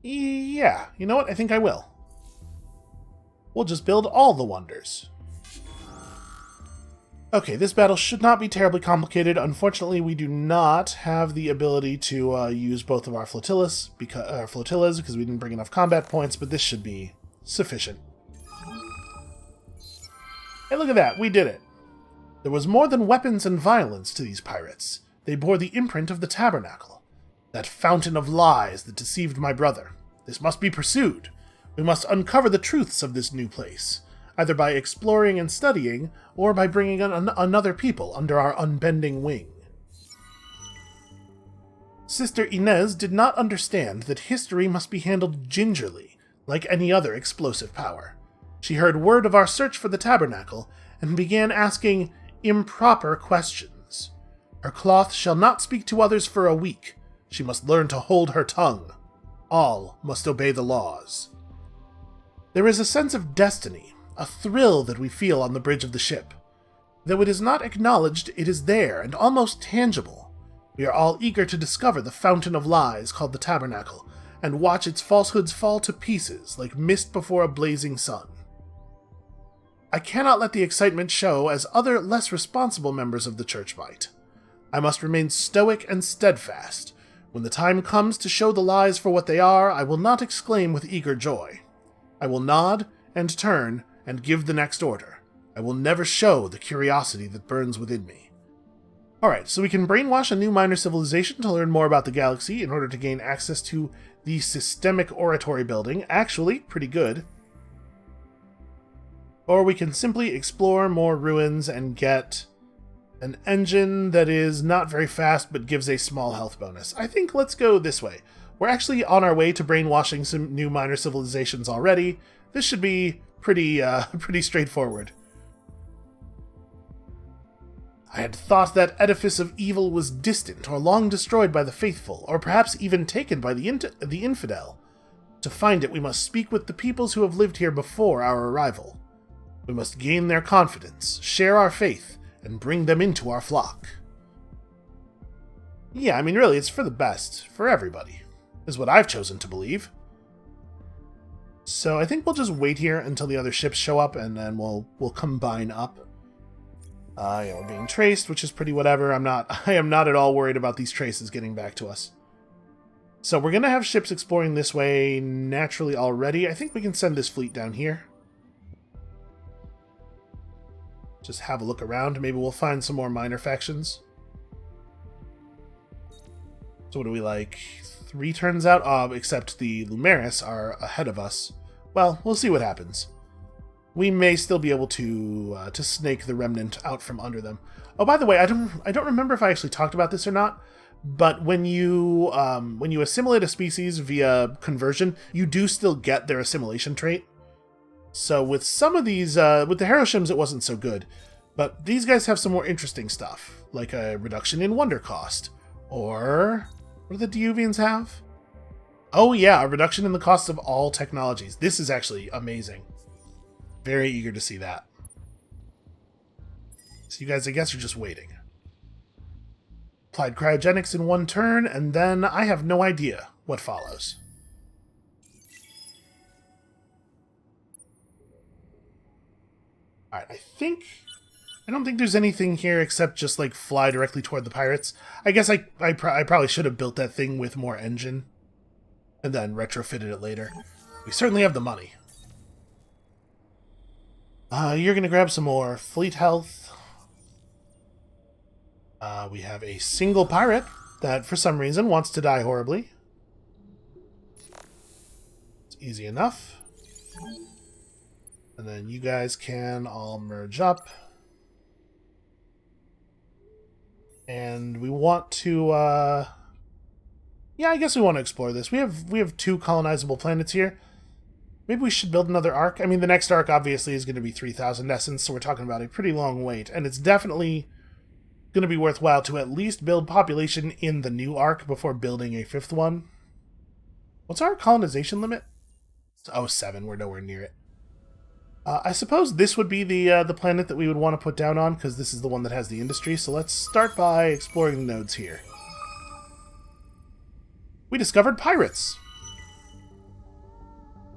Yeah, you know what? I think I will. We'll just build all the wonders. Okay, this battle should not be terribly complicated. Unfortunately, we do not have the ability to use both of our flotillas because we didn't bring enough combat points, but this should be sufficient. Hey, look at that! We did it! There was more than weapons and violence to these pirates. They bore the imprint of the tabernacle. That fountain of lies that deceived my brother. This must be pursued. We must uncover the truths of this new place, either by exploring and studying, or by bringing another people under our unbending wing. Sister Inez did not understand that history must be handled gingerly, like any other explosive power. She heard word of our search for the tabernacle, and began asking improper questions. Her cloth shall not speak to others for a week. She must learn to hold her tongue. All must obey the laws. There is a sense of destiny, a thrill that we feel on the bridge of the ship. Though it is not acknowledged, it is there and almost tangible. We are all eager to discover the fountain of lies called the tabernacle, and watch its falsehoods fall to pieces like mist before a blazing sun. I cannot let the excitement show as other, less responsible members of the church might. I must remain stoic and steadfast. When the time comes to show the lies for what they are, I will not exclaim with eager joy. I will nod and turn and give the next order. I will never show the curiosity that burns within me. Alright, so we can brainwash a new minor civilization to learn more about the galaxy in order to gain access to the systemic oratory building. Actually, pretty good. Or we can simply explore more ruins and get an engine that is not very fast but gives a small health bonus. I think let's go this way. We're actually on our way to brainwashing some new minor civilizations already. This should be pretty straightforward. I had thought that edifice of evil was distant or long destroyed by the faithful, or perhaps even taken by the infidel. To find it, we must speak with the peoples who have lived here before our arrival. We must gain their confidence, share our faith, and bring them into our flock. Yeah, I mean, really, it's for the best, for everybody, is what I've chosen to believe. So I think we'll just wait here until the other ships show up, and then we'll combine up. Yeah, we're being traced, which is pretty whatever. I am not at all worried about these traces getting back to us. So we're going to have ships exploring this way naturally already. I think we can send this fleet down here. Just have a look around. Maybe we'll find some more minor factions. So what do we like? 3 turns out? Except the Lumeris are ahead of us. Well, we'll see what happens. We may still be able to snake the remnant out from under them. Oh, by the way, I don't remember if I actually talked about this or not, but when you assimilate a species via conversion, you do still get their assimilation trait. So with some of these, with the Heralds, it wasn't so good, but these guys have some more interesting stuff, like a reduction in wonder cost, or what do the Diuvians have? Oh yeah, a reduction in the cost of all technologies. This is actually amazing. Very eager to see that. So you guys, I guess, are just waiting. Applied cryogenics in 1 turn, and then I have no idea what follows. Alright, I don't think there's anything here except just, like, fly directly toward the pirates. I guess I probably should have built that thing with more engine, and then retrofitted it later. We certainly have the money. You're going to grab some more fleet health. We have a single pirate that, for some reason, wants to die horribly. It's easy enough. And then you guys can all merge up. And we want to, yeah, I guess we want to explore this. We have 2 colonizable planets here. Maybe we should build another arc. I mean, the next arc obviously is going to be 3,000 essence, so we're talking about a pretty long wait. And it's definitely going to be worthwhile to at least build population in the new arc before building a 5th one. What's our colonization limit? Oh, 7. We're nowhere near it. I suppose this would be the planet that we would want to put down on, because this is the one that has the industry. So let's start by exploring the nodes here. We discovered pirates!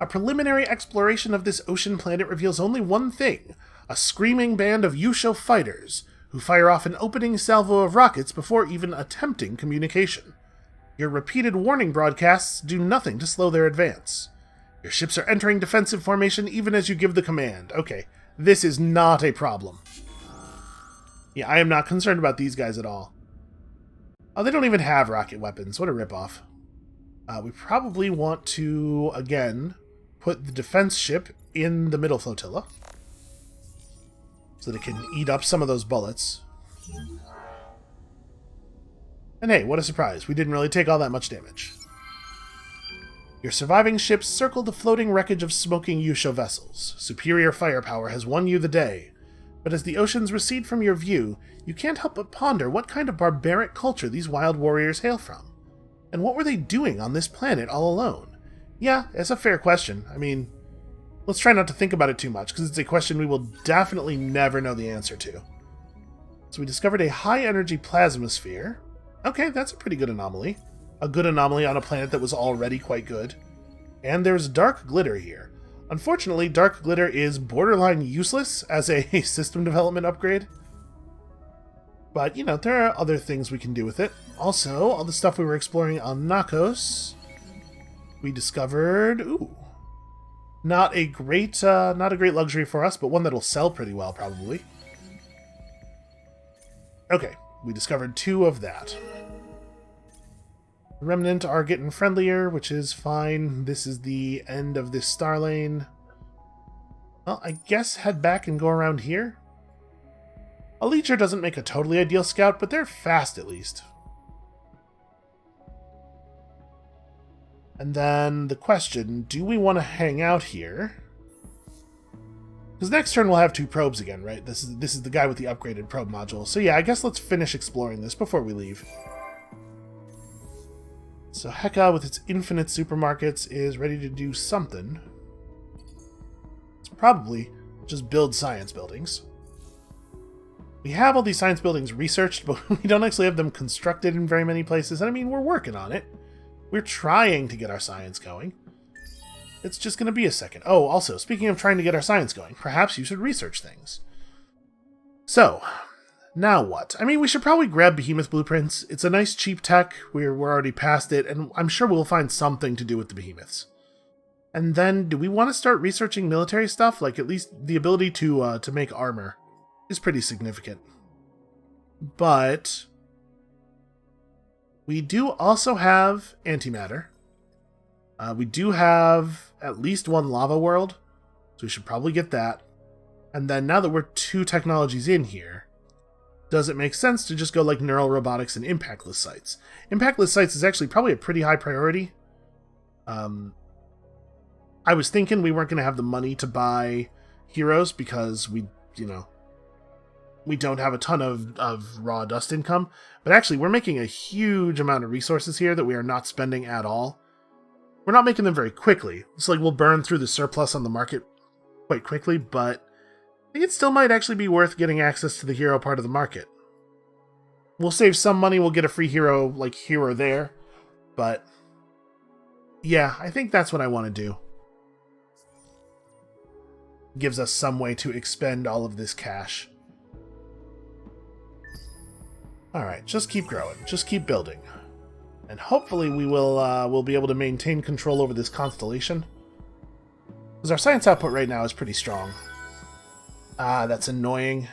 A preliminary exploration of this ocean planet reveals only one thing: a screaming band of Yusho fighters, who fire off an opening salvo of rockets before even attempting communication. Your repeated warning broadcasts do nothing to slow their advance. Your ships are entering defensive formation even as you give the command. Okay, this is not a problem. Yeah, I am not concerned about these guys at all. Oh, they don't even have rocket weapons. What a ripoff. We probably want to, again, put the defense ship in the middle flotilla so that it can eat up some of those bullets. And hey, what a surprise. We didn't really take all that much damage. Your surviving ships circle the floating wreckage of smoking Yusho vessels. Superior firepower has won you the day. But as the oceans recede from your view, you can't help but ponder what kind of barbaric culture these wild warriors hail from. And what were they doing on this planet all alone? Yeah, it's a fair question. I mean, let's try not to think about it too much, because it's a question we will definitely never know the answer to. So we discovered a high-energy plasma sphere. Okay, that's a pretty good anomaly. A good anomaly on a planet that was already quite good. And there's dark glitter here. Unfortunately, dark glitter is borderline useless as a system development upgrade. But, you know, there are other things we can do with it. Also, all the stuff we were exploring on Nakos, we discovered, Not a great luxury for us, but one that'll sell pretty well, probably. Okay, we discovered 2 of that. Remnant are getting friendlier, which is fine. This is the end of this star lane. Well, I guess head back and go around here. A leecher doesn't make a totally ideal scout, but they're fast at least. And then the question, do we want to hang out here? Because next turn we'll have 2 probes again, right? This is the guy with the upgraded probe module. So yeah, I guess let's finish exploring this before we leave. So Heka, with its infinite supermarkets, is ready to do something. It's probably just build science buildings. We have all these science buildings researched, but we don't actually have them constructed in very many places. And I mean, we're working on it. We're trying to get our science going. It's just going to be a second. Oh, also, speaking of trying to get our science going, perhaps you should research things. So, now what? I mean, we should probably grab Behemoth blueprints. It's a nice cheap tech. We're already past it, and I'm sure we'll find something to do with the Behemoths. And then, do we want to start researching military stuff? Like, at least the ability to make armor is pretty significant. But we do also have antimatter. We do have at least 1 lava world, so we should probably get that. And then now that we're 2 technologies in here, does it make sense to just go like neural robotics and impactless sites? Impactless sites is actually probably a pretty high priority. I was thinking we weren't going to have the money to buy heroes because we don't have a ton of raw dust income. But actually, we're making a huge amount of resources here that we are not spending at all. We're not making them very quickly. It's like we'll burn through the surplus on the market quite quickly, but I think it still might actually be worth getting access to the hero part of the market. We'll save some money, we'll get a free hero like here or there, but yeah, I think that's what I want to do. Gives us some way to expend all of this cash. Alright, just keep growing, just keep building. And hopefully we'll be able to maintain control over this constellation. Because our science output right now is pretty strong. Ah, that's annoying.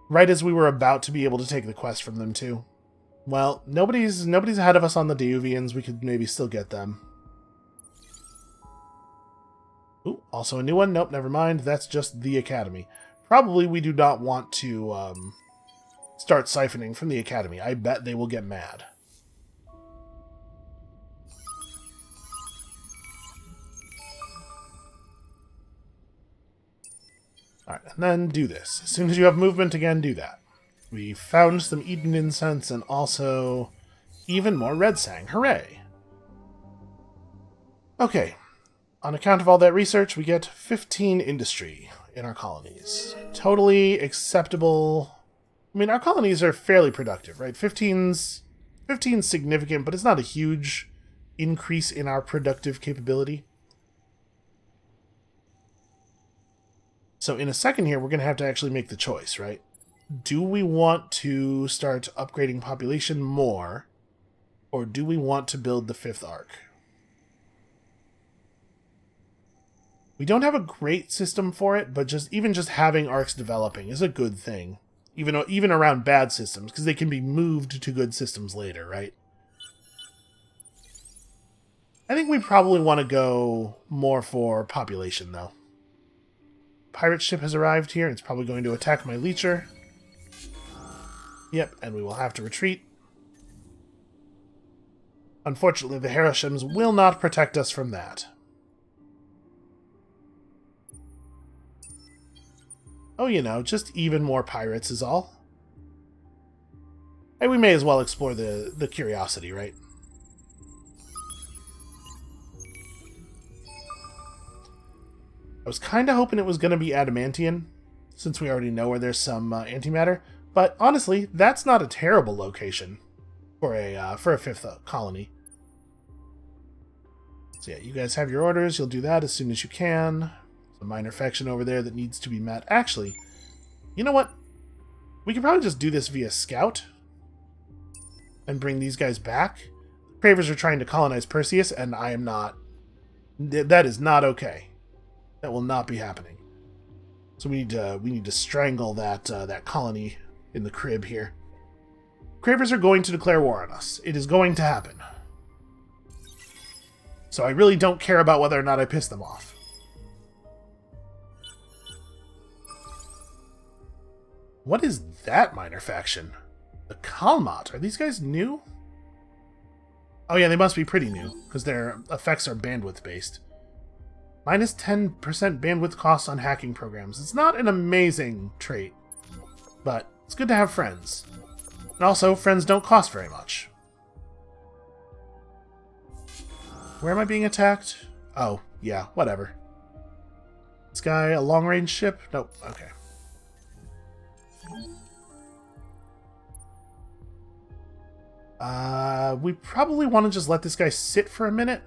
Right as we were about to be able to take the quest from them too. Well, nobody's ahead of us on the Deuvians. We could maybe still get them. Ooh, also a new one? Nope, never mind. That's just the Academy. Probably we do not want to start siphoning from the Academy. I bet they will get mad. Alright, and then do this. As soon as you have movement again, do that. We found some Eden incense and also even more red sang. Hooray! Okay. On account of all that research, we get 15 industry in our colonies. Totally acceptable. I mean, our colonies are fairly productive, right? 15's significant, but it's not a huge increase in our productive capability. So in a second here, we're going to have to actually make the choice, right? Do we want to start upgrading population more, or do we want to build the 5th arc? We don't have a great system for it, but even just having arcs developing is a good thing. Even around bad systems, because they can be moved to good systems later, right? I think we probably want to go more for population, though. Pirate ship has arrived here. It's probably going to attack my leecher. Yep, and we will have to retreat. Unfortunately, the Heralds will not protect us from that. Oh, you know, just even more pirates is all. And we may as well explore the curiosity, right? I was kind of hoping it was going to be Adamantian, since we already know where there's some antimatter. But honestly, that's not a terrible location for a 5th colony. So yeah, you guys have your orders. You'll do that as soon as you can. A minor faction over there that needs to be met. Actually, you know what? We could probably just do this via scout and bring these guys back. Cravers are trying to colonize Perseus, and I am not That is not okay. That will not be happening. So we need to strangle that colony in the crib here. Cravers are going to declare war on us. It is going to happen. So I really don't care about whether or not I piss them off. What is that minor faction? The Kalmat. Are these guys new? Oh yeah, they must be pretty new, because their effects are bandwidth based. Minus 10% bandwidth cost on hacking programs. It's not an amazing trait, but it's good to have friends. And also, friends don't cost very much. Where am I being attacked? Oh, yeah, whatever. This guy a long-range ship? Nope, okay. We probably want to just let this guy sit for a minute.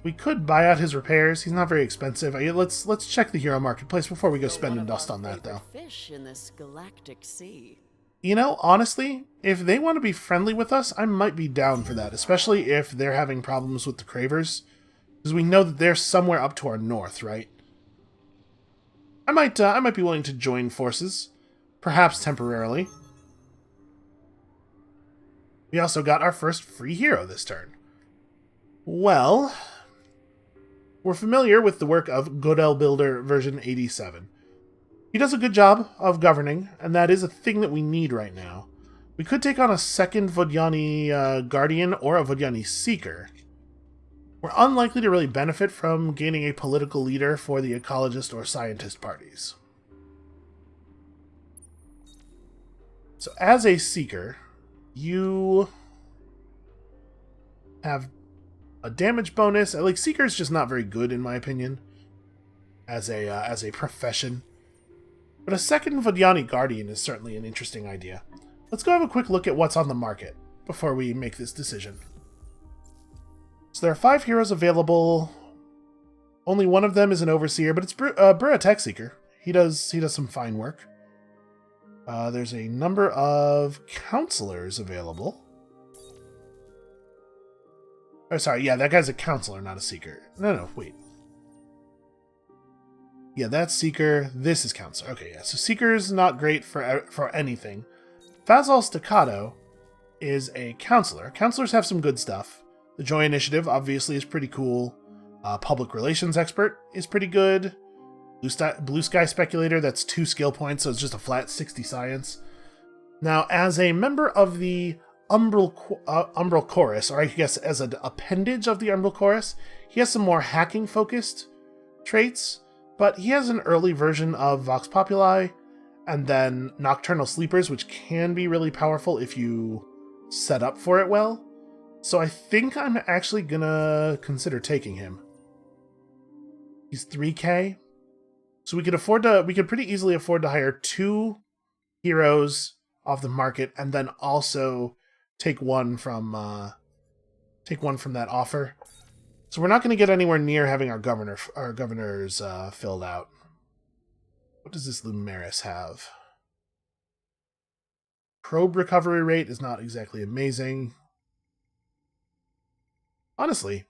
We could buy out his repairs. He's not very expensive. Let's check the hero marketplace before we go spending dust on that, though. Fish in this galactic sea. You know, honestly, if they want to be friendly with us, I might be down for that, especially if they're having problems with the Cravers, because we know that they're somewhere up to our north, right? I might be willing to join forces, perhaps temporarily. We also got our first free hero this turn. Well, we're familiar with the work of Godel Builder version 87. He does a good job of governing, and that is a thing that we need right now. We could take on a second Vodyani Guardian or a Vodyani Seeker. We're unlikely to really benefit from gaining a political leader for the ecologist or scientist parties. So as a Seeker, you have a damage bonus. Like, Seeker's just not very good in my opinion as a profession. But a second Vodyani Guardian is certainly an interesting idea. Let's go have a quick look at what's on the market before we make this decision. So there are 5 heroes available. Only one of them is an Overseer, but it's Brura Tech Seeker. He does some fine work. There's a number of counselors available. Oh, sorry, yeah, that guy's a counselor, not a Seeker. No, wait. Yeah, that's Seeker. This is Counselor. Okay, yeah. So Seeker's not great for anything. Fazal Staccato is a Counselor. Counselors have some good stuff. The Joy Initiative, obviously, is pretty cool. Public Relations Expert is pretty good. Blue Sky Speculator, that's 2 skill points, so it's just a flat 60 science. Now, as a member of the Umbral Chorus, or I guess as an appendage of the Umbral Chorus, he has some more hacking-focused traits. But he has an early version of Vox Populi, and then Nocturnal Sleepers, which can be really powerful if you set up for it well. So I think I'm actually gonna consider taking him. He's 3k. So we could pretty easily afford to hire 2 heroes off the market, and then also take one from that offer. So we're not going to get anywhere near having our governors filled out. What does this Lumeris have? Probe recovery rate is not exactly amazing. Honestly,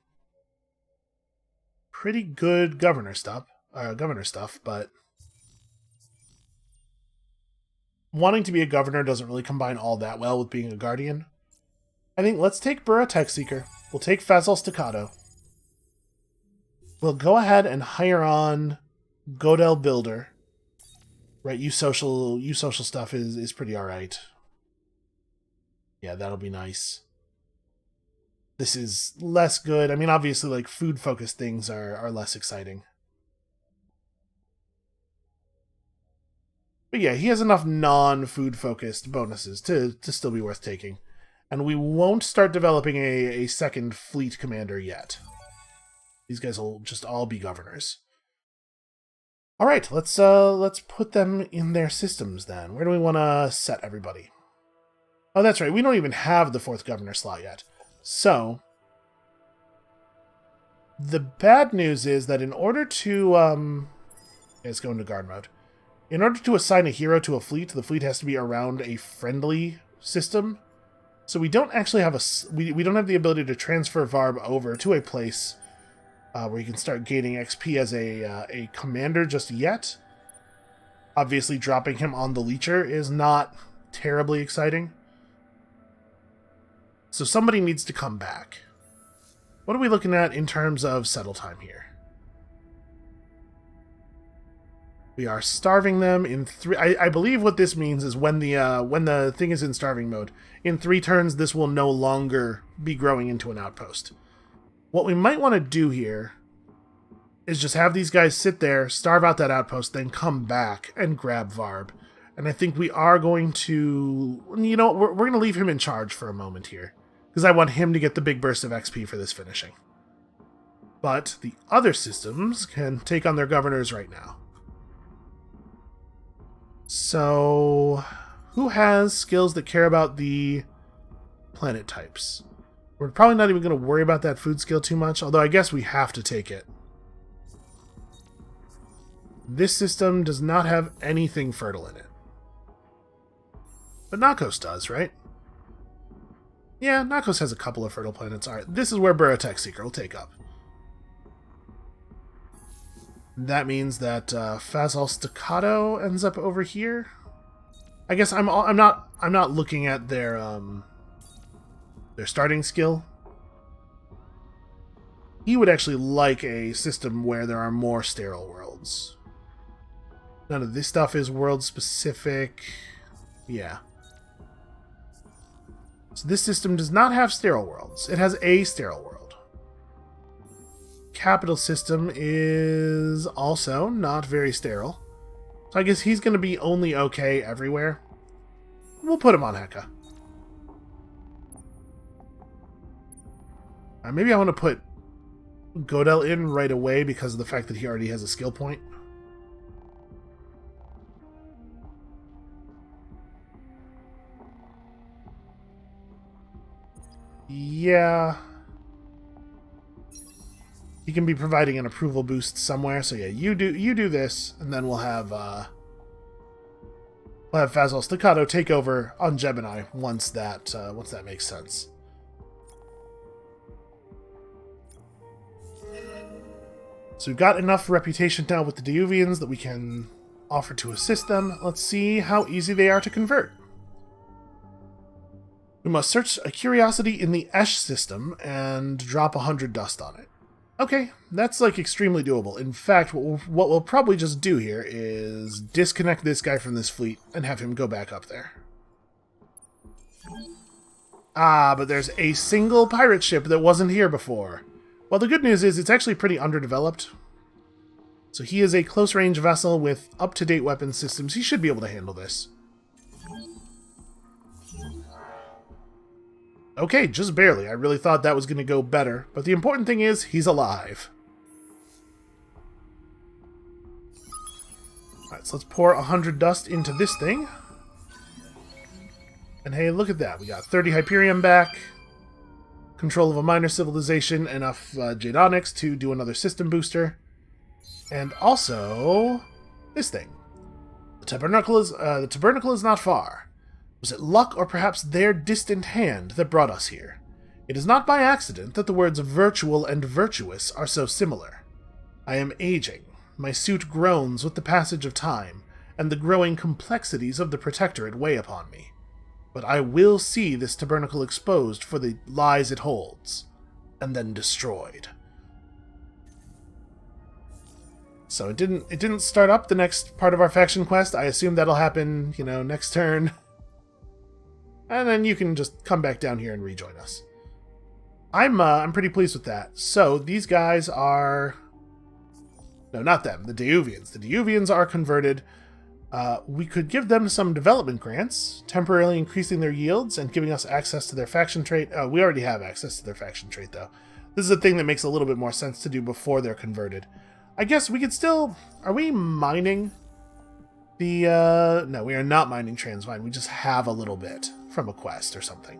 pretty good governor stuff, but wanting to be a governor doesn't really combine all that well with being a guardian. I think let's take Brura Tech Seeker. We'll take Fazal Staccato. We'll go ahead and hire on Godel Builder. Right, you social stuff is pretty alright. Yeah, that'll be nice. This is less good. I mean, obviously, like, food-focused things are less exciting. But yeah, he has enough non-food-focused bonuses to still be worth taking. And we won't start developing a second fleet commander yet. These guys will just all be governors. All right, let's put them in their systems then. Where do we want to set everybody? Oh, that's right. We don't even have the 4th governor slot yet. So the bad news is that in order to let's go into guard mode. In order to assign a hero to a fleet, the fleet has to be around a friendly system. So we don't actually have we don't have the ability to transfer Varb over to a place where you can start gaining XP as a commander just yet. Obviously, dropping him on the Leecher is not terribly exciting. So somebody needs to come back. What are we looking at in terms of settle time here? We are starving them in 3... I believe what this means is when the thing is in starving mode, in 3 turns this will no longer be growing into an outpost. What we might want to do here is just have these guys sit there, starve out that outpost, then come back and grab Varb. And I think we are going to... You know what? We're going to leave him in charge for a moment here, because I want him to get the big burst of XP for this finishing. But the other systems can take on their governors right now. So, who has skills that care about the planet types? We're probably not even going to worry about that food skill too much, although I guess we have to take it. This system does not have anything fertile in it. But Nakos does, right? Yeah, Nakos has a couple of fertile planets. Alright, this is where Burrotech Seeker will take up. That means that Fazal Staccato ends up over here. I guess I'm not looking at their starting skill. He would actually like a system where there are more sterile worlds. None of this stuff is world specific. Yeah. So this system does not have sterile worlds. It has a sterile world. Capital system is also not very sterile. So I guess he's going to be only okay everywhere. We'll put him on Heka. Maybe I want to put Godel in right away because of the fact that he already has a skill point. Yeah. He can be providing an approval boost somewhere, so yeah, you do this, and then we'll have Fazal Staccato take over on Gemini once that makes sense. So we've got enough reputation now with the Diuvians that we can offer to assist them. Let's see how easy they are to convert. We must search a curiosity in the Esh system and drop 100 dust on it. Okay, that's like extremely doable. In fact, what we'll probably just do here is disconnect this guy from this fleet and have him go back up there. Ah, but there's a single pirate ship that wasn't here before. Well, the good news is it's actually pretty underdeveloped. So he is a close-range vessel with up-to-date weapon systems. He should be able to handle this. Okay, just barely. I really thought that was going to go better. But the important thing is, he's alive. Alright, so let's pour 100 dust into this thing. And hey, look at that. We got 30 Hyperion back. Control of a minor civilization. Enough Jadonics to do another system booster. And also, this thing. The tabernacle is not far. Was it luck or perhaps their distant hand that brought us here? It is not by accident that the words virtual and virtuous are so similar. I am aging. My suit groans with the passage of time, and the growing complexities of the Protectorate weigh upon me. But I will see this tabernacle exposed for the lies it holds, and then destroyed. So it didn't start up the next part of our faction quest. I assume that'll happen, next turn. And then you can just come back down here and rejoin us. I'm pretty pleased with that. So these guys are... No, not them. The Diuvians. The Diuvians are converted. We could give them some development grants, temporarily increasing their yields and giving us access to their faction trait. We already have access to their faction trait, though. This is a thing that makes a little bit more sense to do before they're converted. I guess we could still... Are we mining the... No, we are not mining Transvine. We just have a little bit from a quest or something.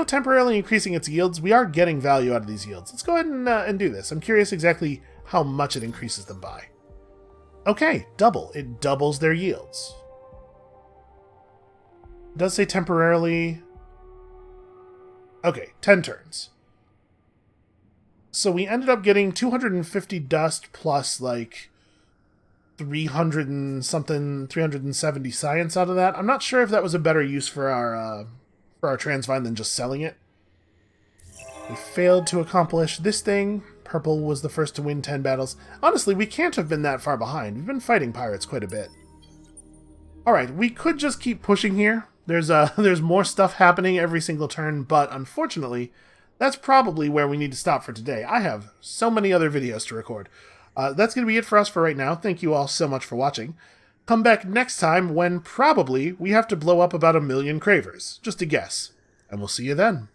Temporarily increasing its yields, we are getting value out of these yields. Let's go ahead and do this. I'm curious exactly how much it increases them by. Okay, double. It doubles their yields. It does say temporarily. Okay, 10 turns. So we ended up getting 250 dust plus, like, 300 and something, 370 science out of that. I'm not sure if that was a better use for our transvine than just selling it. We failed to accomplish this thing. Purple was the first to win 10 battles. Honestly, we can't have been that far behind. We've been fighting pirates quite a bit. Alright, we could just keep pushing here. There's more stuff happening every single turn, but unfortunately, that's probably where we need to stop for today. I have so many other videos to record. That's going to be it for us for right now. Thank you all so much for watching. Come back next time when probably we have to blow up about 1 million cravers. Just a guess. And we'll see you then.